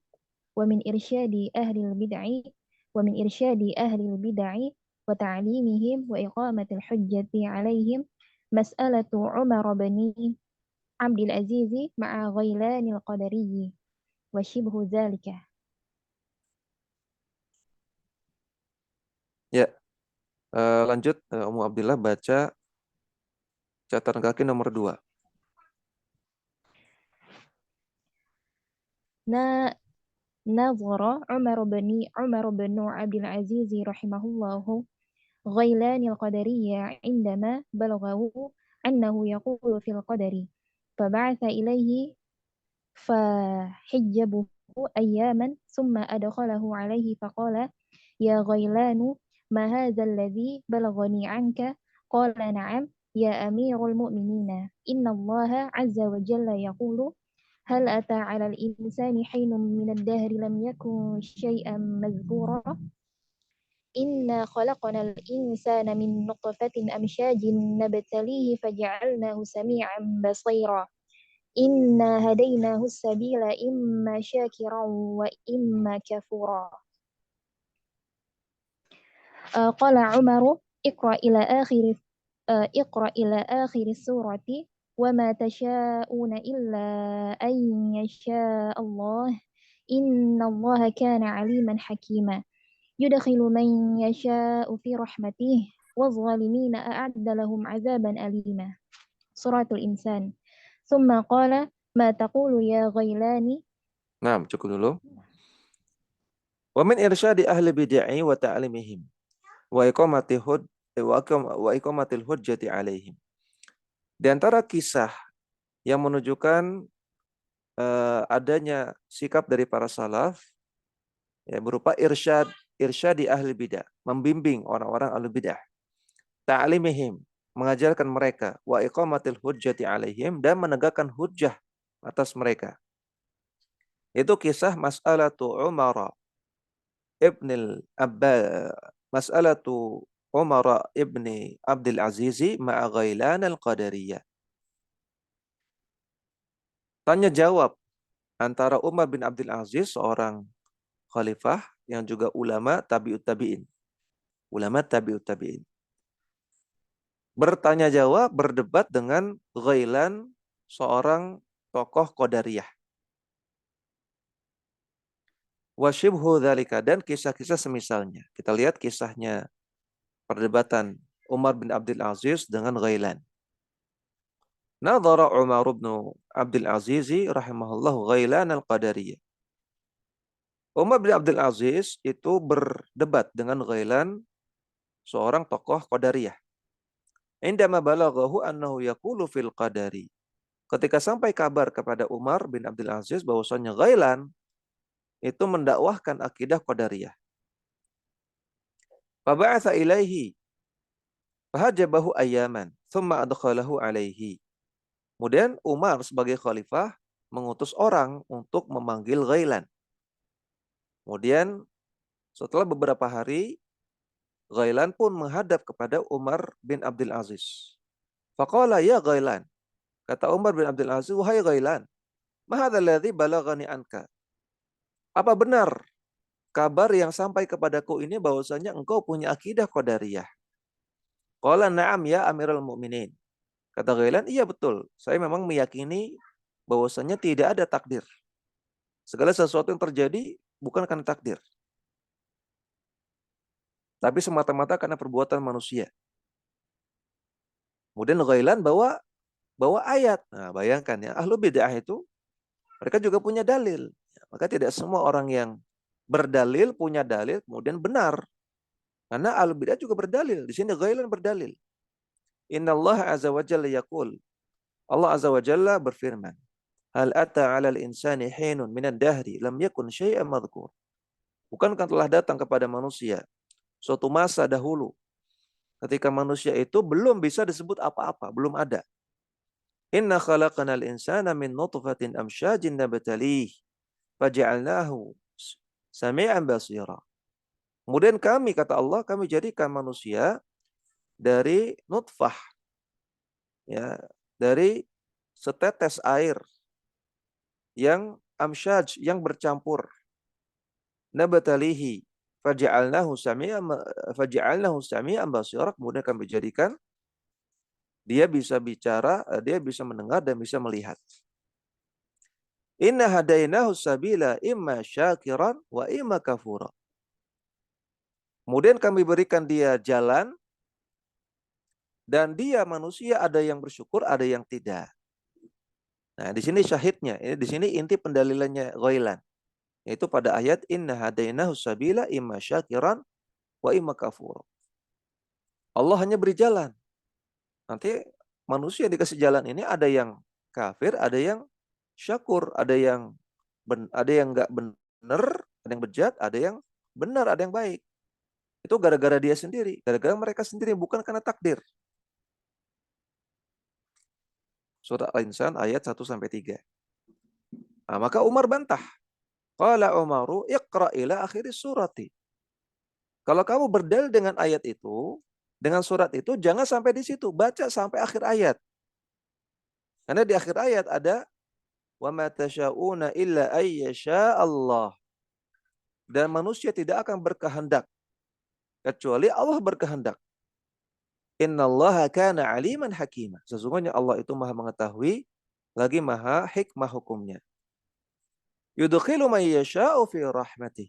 wa min irsyadi ahli al-bid'i wa min irsyadi ahli al-bid'i wa ta'limihim wa iqamatil hujjati 'alaihim mas'alatu Umar bin Abdul Aziz ma'a Ghailanil Qadariyyi wa shibhu dzalika. Ya, lanjut Ummu Abdillah baca catatan kaki nomor 2. نظر عمر بن عبد العزيز رحمه الله غيلان القدرية عندما بلغه أنه يقول في القدر فبعث إليه فحجبه أياما ثم أدخله عليه فقال يا غيلان ما هذا الذي بلغني عنك قال نعم يا أمير المؤمنين إن الله عز وجل يقول هل أتى على الإنسان حين من الدهر لم يكن شيئا مذكورا إنا خلقنا الإنسان من نطفة أمشاج نبتليه فجعلناه سميعا بصيرا إنا هديناه السبيل إما شاكرا وإما كفورا قال عمر اقرأ إلى آخر السورة وما تشاءون إلا أن يشاء الله إن الله كان عليما حكيما يدخل من يشاء في رحمته والظالمين أعد لهم عذابا أليما سورة الإنسان ثم قال ما تقول يا غيلاني. Nah, cukup dulu. Wa min irsyadi ahli bid'ah wa ta'limihim wa iqamatil hujjati alaihim. Di antara kisah yang menunjukkan adanya sikap dari para salaf ya, berupa irsyadi ahli bid'ah, membimbing orang-orang ahli bid'ah, ta'limihim, mengajarkan mereka, wa iqamatil hujjati alaihim, dan menegakkan hujjah atas mereka. Itu kisah mas'alatu Umar ibni Abdul Aziz ma'a Ghailan al-Qadariyah. Tanya jawab antara Umar bin Abdul Aziz, seorang khalifah yang juga ulama tabi'ut tabi'in. Ulama tabi'ut tabi'in. Bertanya jawab, berdebat dengan Ghailan, seorang tokoh Qadariyah. Wa shibhu dzalika, dan kisah-kisah semisalnya. Kita lihat kisahnya perdebatan Umar bin Abdul Aziz dengan Ghailan. Nadhara Umar bin Abdul Aziz rahimahullahu Ghailan al-Qadariyah. Umar bin Abdul Aziz itu berdebat dengan Ghailan, seorang tokoh Qadariyah. Indama balaghahu annahu yaqulu fil qadari. Ketika sampai kabar kepada Umar bin Abdul Aziz bahwasanya Ghailan itu mendakwahkan akidah Qadariyah. Faba'atha ilaihi fahajabahu ayyaman thumma adkhalahu alaihi. Kemudian Umar sebagai khalifah mengutus orang untuk memanggil Ghailan. Kemudian setelah beberapa hari, Ghailan pun menghadap kepada Umar bin Abdul Aziz. Faqala ya Ghailan. Kata Umar bin Abdul Aziz, wahai Ghailan, ma hadzal ladzi balaghani anka? Apa benar kabar yang sampai kepadaku ini bahwasanya engkau punya akidah Qadariyah? Qala na'am ya Amirul Mukminin. Kata Ghailan, iya betul. Saya memang meyakini bahwasanya tidak ada takdir. Segala sesuatu yang terjadi bukan karena takdir, tapi semata-mata karena perbuatan manusia. Kemudian Ghailan bawa ayat. Nah, bayangkan ya, ahlu bid'ah itu mereka juga punya dalil. Maka tidak semua orang yang berdalil punya dalil kemudian benar. Karena ahlu bid'ah juga berdalil. Di sini Ghailan berdalil. Innallaha azza wa jalla yaqul. Allah azza wa jalla berfirman, hal ata 'alal insani hinun minad dahri lam yakun syai'an madhkur. Bukankah telah datang kepada manusia suatu masa dahulu ketika manusia itu belum bisa disebut apa-apa, belum ada. Inna khalaqanal insana min nutfatin amsyajin nabtalih faja'alnahu sami'an basira. Kemudian kami, kata Allah, kami jadikan manusia dari nutfah, ya, dari setetes air yang amsyaj, yang bercampur. Nabtalihi faja'alnahu sami'an basira. Kemudian kami jadikan dia bisa bicara, dia bisa mendengar dan bisa melihat. Inna hadainahu sabila imma syakiran wa imma kafura. Kemudian kami berikan dia jalan dan dia manusia ada yang bersyukur, ada yang tidak. Nah, di sini syahidnya, di sini inti pendalilannya Ghailan, yaitu pada ayat inna hadainahu sabila imma syakiran wa imma kafura. Allah hanya beri jalan. Nanti manusia dikasih jalan ini ada yang kafir, ada yang syakur, ada yang enggak benar, ada yang bejat, ada yang benar, ada yang baik. Itu gara-gara dia sendiri, gara-gara mereka sendiri, bukan karena takdir. Surah Al-Insan ayat 1-3. Nah, maka Umar bantah. Qala Umaru iqra ila akhir surati. Kalau kamu berdalil dengan ayat itu, dengan surat itu, jangan sampai di situ, baca sampai akhir ayat. Karena di akhir ayat ada wa ma tasyauna illa ayyasha Allah. Dan manusia tidak akan berkehendak kecuali Allah berkehendak. Innallaha kana aliman hakima. Sesungguhnya Allah itu Maha mengetahui lagi Maha hikmah hukumnya. Yudkhilu man yasha'u fi rahmatih.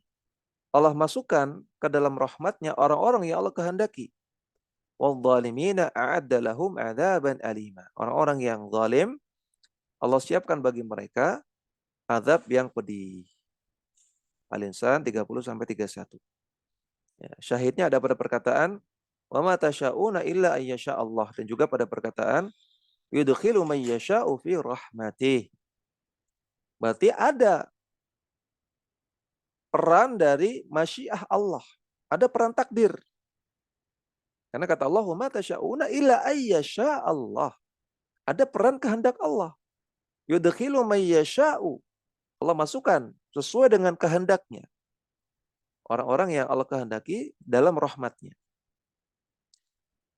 Allah masukkan ke dalam rahmatnya orang-orang yang Allah kehendaki. Wadh-dhalimina a'adda lahum 'adzaban alima. Orang-orang yang zalim Allah siapkan bagi mereka azab yang pedih. Al-Insan 30-31. Ya, syahidnya ada pada perkataan wa ma tasyauna illa ayyasha Allah, dan juga pada perkataan yudkhilu man yasha'u fi rahmatih. Berarti ada peran dari masyiah Allah, ada peran takdir. Karena kata Allah wa ma tasyauna illa ayyasha Allah. Ada peran kehendak Allah. Yudkhilu man yasha'u. Allah masukkan sesuai dengan kehendaknya orang-orang yang Allah kehendaki dalam rahmatnya.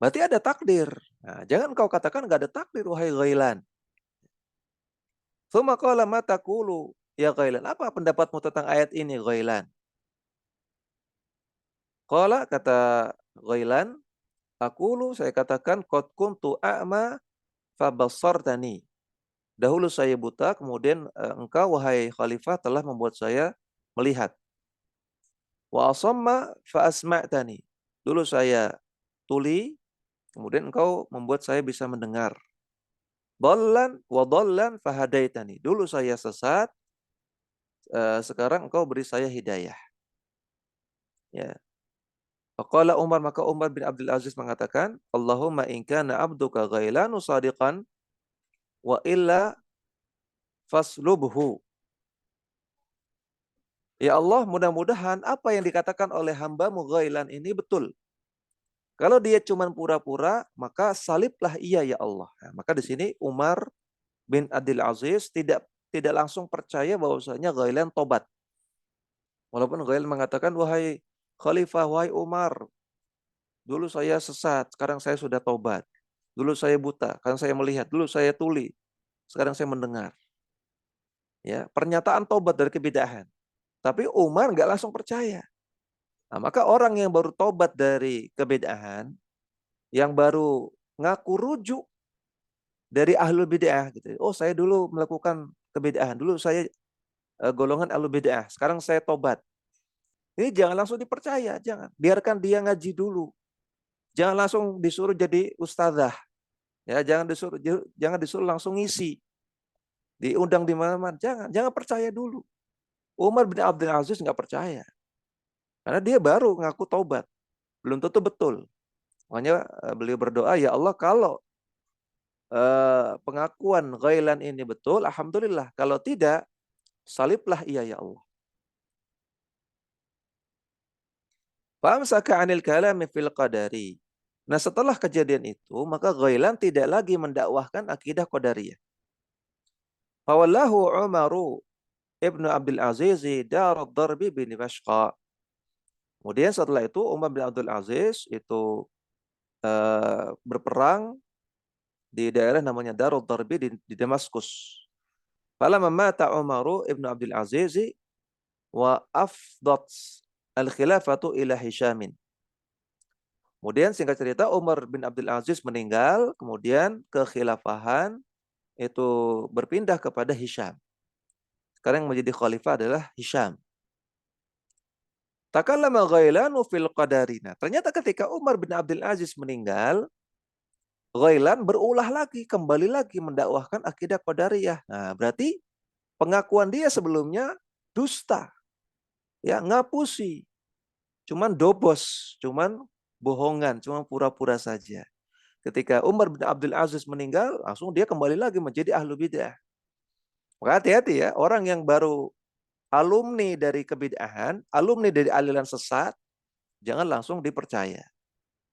Berarti ada takdir. Nah, jangan kau katakan nggak ada takdir, wahai Ghailan. Tsumma qala ma taqulu ya Ghailan. Apa pendapatmu tentang ayat ini, Ghailan? Qala, kata Ghailan, aqulu, saya katakan qad kuntu a'ma fabassartani. Dahulu saya buta, kemudian engkau wahai khalifah telah membuat saya melihat. Wa asamma fa asma'tani. Dulu saya tuli, kemudian engkau membuat saya bisa mendengar. Dhallan wa dhallan fahadaitani. Dulu saya sesat, sekarang engkau beri saya hidayah. Ya. Faqala Umar, maka Umar bin Abdul Aziz mengatakan, Allahumma in kana abduka ghailanu sadiqan wa illa faslubhu. Ya Allah, mudah-mudahan apa yang dikatakan oleh hambamu Ghailan ini betul. Kalau dia cuma pura-pura, maka saliblah ia ya Allah. Nah, maka di sini Umar bin Abdul Aziz tidak langsung percaya bahwasanya Ghailan tobat. Walaupun Ghailan mengatakan, wahai Khalifah, wahai Umar, dulu saya sesat, sekarang saya sudah tobat. Dulu saya buta, sekarang saya melihat. Dulu saya tuli, sekarang saya mendengar. Ya, pernyataan tobat dari kebid'ahan. Tapi Umar nggak langsung percaya. Nah, maka orang yang baru tobat dari kebid'ahan, yang baru ngaku rujuk dari ahlul bid'ah gitu. Oh, saya dulu melakukan kebid'ahan, dulu saya golongan ahlul bid'ah, sekarang saya tobat. Ini jangan langsung dipercaya, jangan. Biarkan dia ngaji dulu. Jangan langsung disuruh jadi ustazah. Ya, jangan disuruh langsung ngisi. Diundang di mana-mana, jangan percaya dulu. Umar bin Abdul Aziz nggak percaya. Karena dia baru ngaku taubat. Belum tentu betul. Makanya beliau berdoa, ya Allah, kalau pengakuan Ghailan ini betul, alhamdulillah. Kalau tidak, saliblah ia ya Allah. Famsaka 'anil kalami fil qadari. Nah, setelah kejadian itu, maka Ghailan tidak lagi mendakwahkan akidah Qadariyah. Fawallahu Umaru ibnu Abdul Aziz darad darbi bin Dimashq. Kemudian setelah itu Umar bin Abdul Aziz itu berperang di daerah namanya Darud Darbi di Damaskus. Falamma mata Umaru ibnu Abdul Aziz wa afdat al-khilafatu ila Hishamin. Kemudian singkat cerita Umar bin Abdul Aziz meninggal, kemudian kekhilafahan itu berpindah kepada Hisham. Sekarang yang menjadi khalifah adalah Hisham. Takallama Ghailanu fil qadarina. Ternyata ketika Umar bin Abdul Aziz meninggal, Ghailan berulah lagi, kembali lagi mendakwahkan akidah Qadariyah. Nah, berarti pengakuan dia sebelumnya dusta. Ya, ngapusi. Cuman dobos, cuman bohongan, cuman pura-pura saja. Ketika Umar bin Abdul Aziz meninggal, langsung dia kembali lagi menjadi ahlu bid'ah. Maka hati-hati ya, orang yang baru alumni dari kebid'ahan, alumni dari aliran sesat, jangan langsung dipercaya.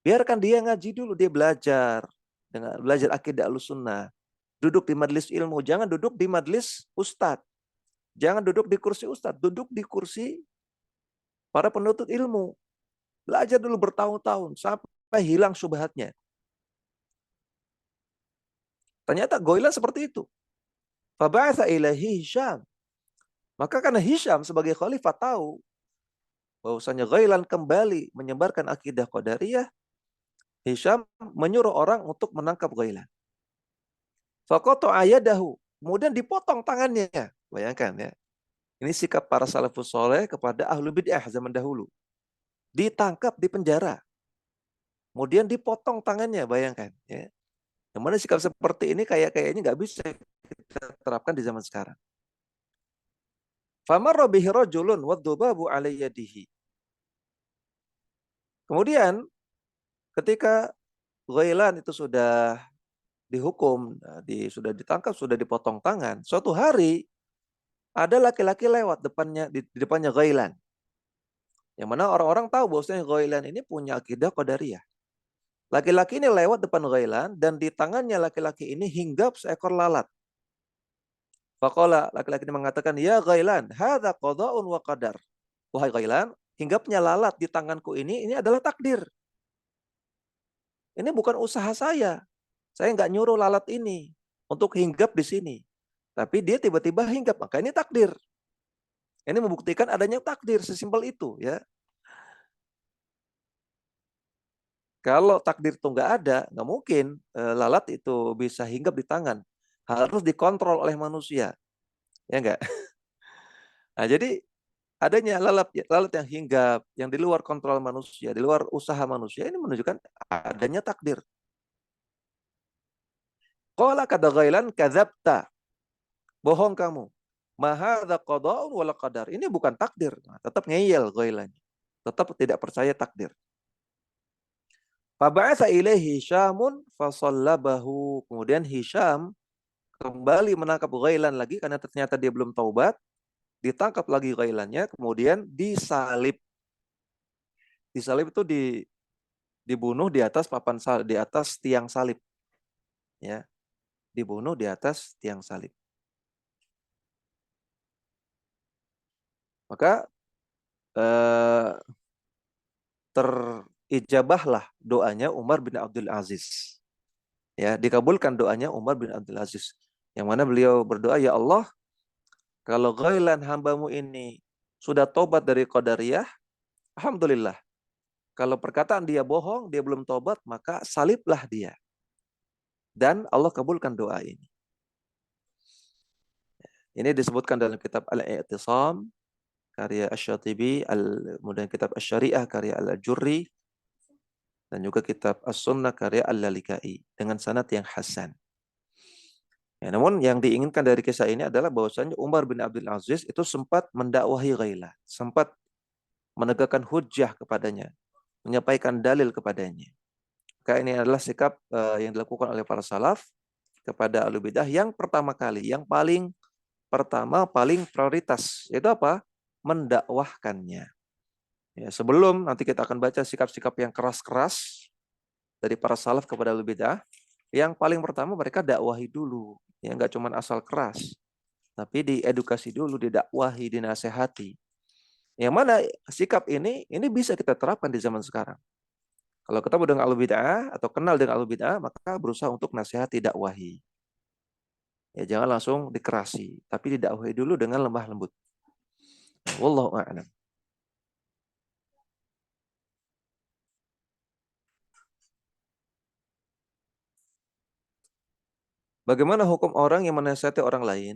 Biarkan dia ngaji dulu, dia belajar. Dengan belajar akidah Ahlussunnah. Duduk di majelis ilmu, jangan duduk di majelis ustadz. Jangan duduk di kursi ustadz, duduk di kursi para penuntut ilmu. Belajar dulu bertahun-tahun sampai hilang syubhatnya. Ternyata Ghailan seperti itu. Faba'atha ilaihi Hisham. Maka karena Hisham sebagai khalifah tahu bahwasanya Ghailan kembali menyebarkan akidah Qadariyah, Hisham menyuruh orang untuk menangkap Ghailan. Faqata ayadahu. Kemudian dipotong tangannya. Bayangkan ya. Ini sikap para salafus soleh kepada ahlu bid'ah zaman dahulu. Ditangkap di penjara. Kemudian dipotong tangannya, bayangkan. Ya. Yang mana sikap seperti ini kayaknya nggak bisa kita terapkan di zaman sekarang. Famarra bihi rajulun wadzubabu ala yadihi. Kemudian ketika Ghailan itu sudah dihukum, sudah ditangkap, sudah dipotong tangan, suatu hari ada laki-laki lewat di depannya Ghailan. Yang mana orang-orang tahu bahwasanya Ghailan ini punya akidah Qadariyah. Laki-laki ini lewat depan Ghailan dan di tangannya laki-laki ini hinggap seekor lalat. Faqala, laki-laki ini mengatakan, "Ya Ghailan, hadza qada'un wa qadar." Wahai Ghailan, hinggapnya lalat di tanganku ini adalah takdir. Ini bukan usaha saya. Saya nggak nyuruh lalat ini untuk hinggap di sini. Tapi dia tiba-tiba hinggap, maka ini takdir. Ini membuktikan adanya takdir, sesimpel itu ya. Kalau takdir itu nggak ada, nggak mungkin lalat itu bisa hinggap di tangan. Harus dikontrol oleh manusia. Ya enggak? Nah, jadi adanya lalat yang hinggap, yang di luar kontrol manusia, di luar usaha manusia, ini menunjukkan adanya takdir. Qala kata Ghailan, kadzabta. Bohong kamu. Ma hadza qada'un wala qadar. Ini bukan takdir. Nah, tetap ngeyel Ghailan. Tetap tidak percaya takdir. Faba'atha ilaihi Hisyamun fasallabahu. Kemudian Hisham kembali menangkap Ghailan lagi karena ternyata dia belum taubat. Ditangkap lagi Ghailannya, kemudian disalib. Disalib itu dibunuh di atas papan salib, di atas tiang salib. Ya. Dibunuh di atas tiang salib. Maka terijabahlah doanya Umar bin Abdul Aziz. Ya, dikabulkan doanya Umar bin Abdul Aziz. Yang mana beliau berdoa, ya Allah, kalau Ghailan hambamu ini sudah tobat dari Qadariyah, alhamdulillah. Kalau perkataan dia bohong, dia belum tobat, maka saliblah dia. Dan Allah kabulkan doa ini. Ini disebutkan dalam kitab Al-I'tisam, karya Asy-Syatibi, kemudian kitab Asy-Syariah, karya Al-Ajurri, dan juga kitab As-Sunnah, karya Al-Lalikai, dengan sanad yang hasan. Ya, namun yang diinginkan dari kisah ini adalah bahwasanya Umar bin Abdul Aziz itu sempat mendakwahi Ghailan, sempat menegakkan hujjah kepadanya, menyampaikan dalil kepadanya. Maka ini adalah sikap yang dilakukan oleh para salaf kepada ahlu bidah yang pertama kali, yang paling prioritas, yaitu apa? Mendakwahkannya. Ya, sebelum nanti kita akan baca sikap-sikap yang keras-keras dari para salaf kepada ahlul bidah. Yang paling pertama mereka dakwahi dulu, ya nggak cuma asal keras, tapi diedukasi dulu, didakwahi, dinasehati. Yang mana sikap ini bisa kita terapkan di zaman sekarang. Kalau ketemu dengan ahlul bidah atau kenal dengan ahlul bidah, maka berusaha untuk nasihati, dakwahi. Ya jangan langsung dikerasi, tapi didakwahi dulu dengan lemah lembut. Wallahu a'lam. Bagaimana hukum orang yang menasihati orang lain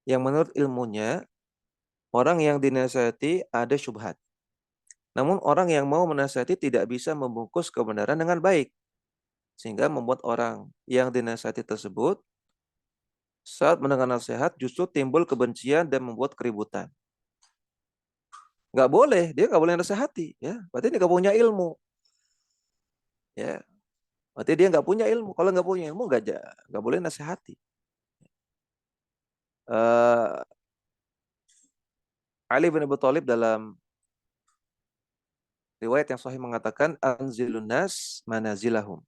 yang menurut ilmunya orang yang dinasihati ada syubhat. Namun orang yang mau menasihati tidak bisa membungkus kebenaran dengan baik. Sehingga membuat orang yang dinasihati tersebut saat mendengar nasihat justru timbul kebencian dan membuat keributan. Nggak boleh, dia nggak boleh nasihati. Ya, berarti dia nggak punya ilmu. Ya, berarti dia nggak punya ilmu. Kalau nggak punya ilmu nggak boleh nasihati. Ali bin Abi Thalib dalam riwayat yang sahih mengatakan anzilun nas manazilahum.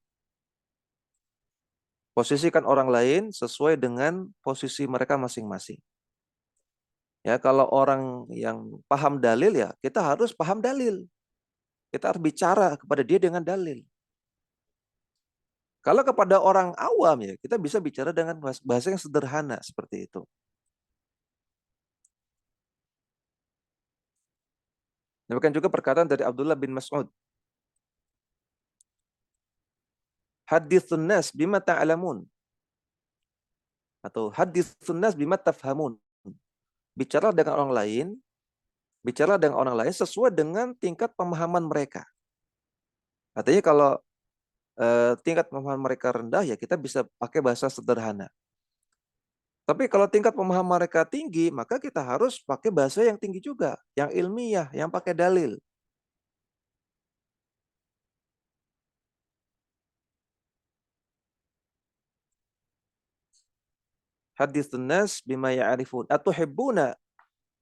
Posisikan orang lain sesuai dengan posisi mereka masing-masing. Ya, kalau orang yang paham dalil ya, kita harus paham dalil. Kita harus bicara kepada dia dengan dalil. Kalau kepada orang awam ya, kita bisa bicara dengan bahasa yang sederhana seperti itu. Demikian juga perkataan dari Abdullah bin Mas'ud. Hadithun nas bima ta'lamun. Atau hadithun nas bima tafhamun. Bicara dengan orang lain sesuai dengan tingkat pemahaman mereka. Artinya kalau tingkat pemahaman mereka rendah ya kita bisa pakai bahasa sederhana. Tapi kalau tingkat pemahaman mereka tinggi, maka kita harus pakai bahasa yang tinggi juga, yang ilmiah, yang pakai dalil. Hadithun nas bima ya'rifun atuhibbuna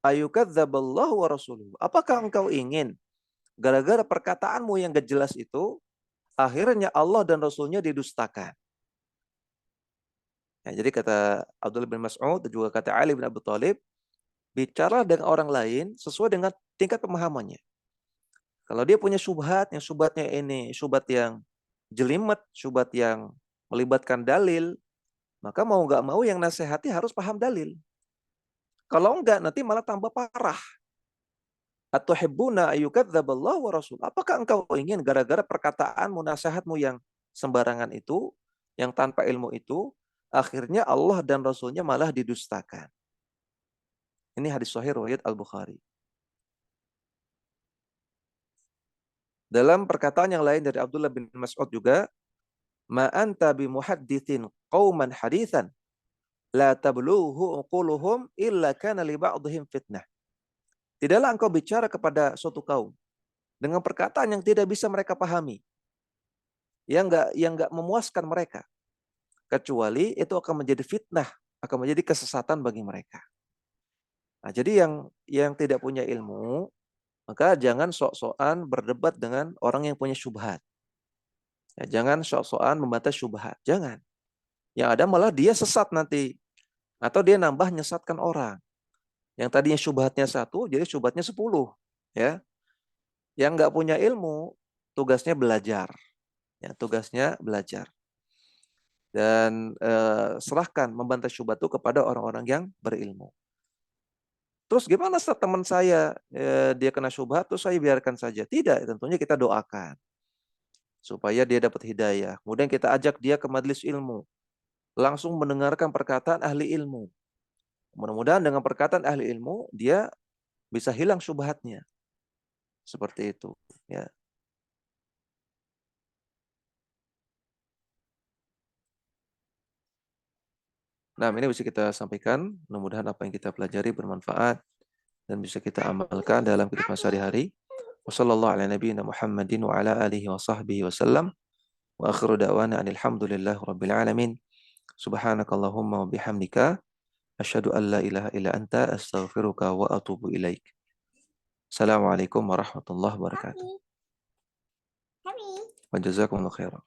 ayyukadzdzaballahu wa rasuluhu. Apakah engkau ingin gara-gara perkataanmu yang gak jelas itu akhirnya Allah dan Rasulnya didustakan? Ya, jadi kata Abdullah bin Mas'ud dan juga kata Ali bin Abi Thalib, bicara dengan orang lain sesuai dengan tingkat pemahamannya. Kalau dia punya syubhat, yang syubhatnya ini syubhat yang jelimet, syubhat yang melibatkan dalil, maka mau nggak mau yang nasihati harus paham dalil. Kalau enggak, nanti malah tambah parah. Atuhibbuna ayyukadzdzaballahu wa rasul. Apakah engkau ingin gara-gara perkataanmu, nasihatmu yang sembarangan itu, yang tanpa ilmu itu, akhirnya Allah dan Rasulnya malah didustakan. Ini hadis sahih riwayat Al-Bukhari. Dalam perkataan yang lain dari Abdullah bin Mas'ud juga, ma anta bimuhadditsin qauman haditsan la tablughu uquluhum illa kana li ba'dihim fitnah. Tidaklah engkau bicara kepada suatu kaum dengan perkataan yang tidak bisa mereka pahami, yang enggak memuaskan mereka, kecuali itu akan menjadi fitnah, akan menjadi kesesatan bagi mereka. Nah, jadi yang tidak punya ilmu, maka jangan sok-sokan berdebat dengan orang yang punya syubhat. Ya, jangan sok-sokan membantah syubhat, jangan. Yang ada malah dia sesat nanti, atau dia nambah nyesatkan orang. Yang tadinya syubhatnya 1, jadi syubhatnya 10. Ya. Yang nggak punya ilmu, tugasnya belajar. Ya, tugasnya belajar. Dan serahkan membantah syubhat itu kepada orang-orang yang berilmu. Terus gimana setelah teman saya dia kena syubhat, terus saya biarkan saja? Tidak, tentunya kita doakan supaya dia dapat hidayah. Kemudian kita ajak dia ke majelis ilmu, langsung mendengarkan perkataan ahli ilmu. Mudah-mudahan dengan perkataan ahli ilmu dia bisa hilang syubhatnya. Seperti itu, ya. Nah, ini bisa kita sampaikan. Mudah-mudahan apa yang kita pelajari bermanfaat dan bisa kita amalkan dalam kehidupan sehari-hari. Wassallallahu ala nabiyyina Muhammadin wa ala alihi wa sahbihi wasallam. Wa akhiru da'wana alhamdulillahi rabbil alamin. Subhanakallahumma wa bihamdika asyhadu an la ilaha illa anta astaghfiruka wa atubu ilaik. Assalamualaikum warahmatullahi wabarakatuh. Wa jazakumullah khairan.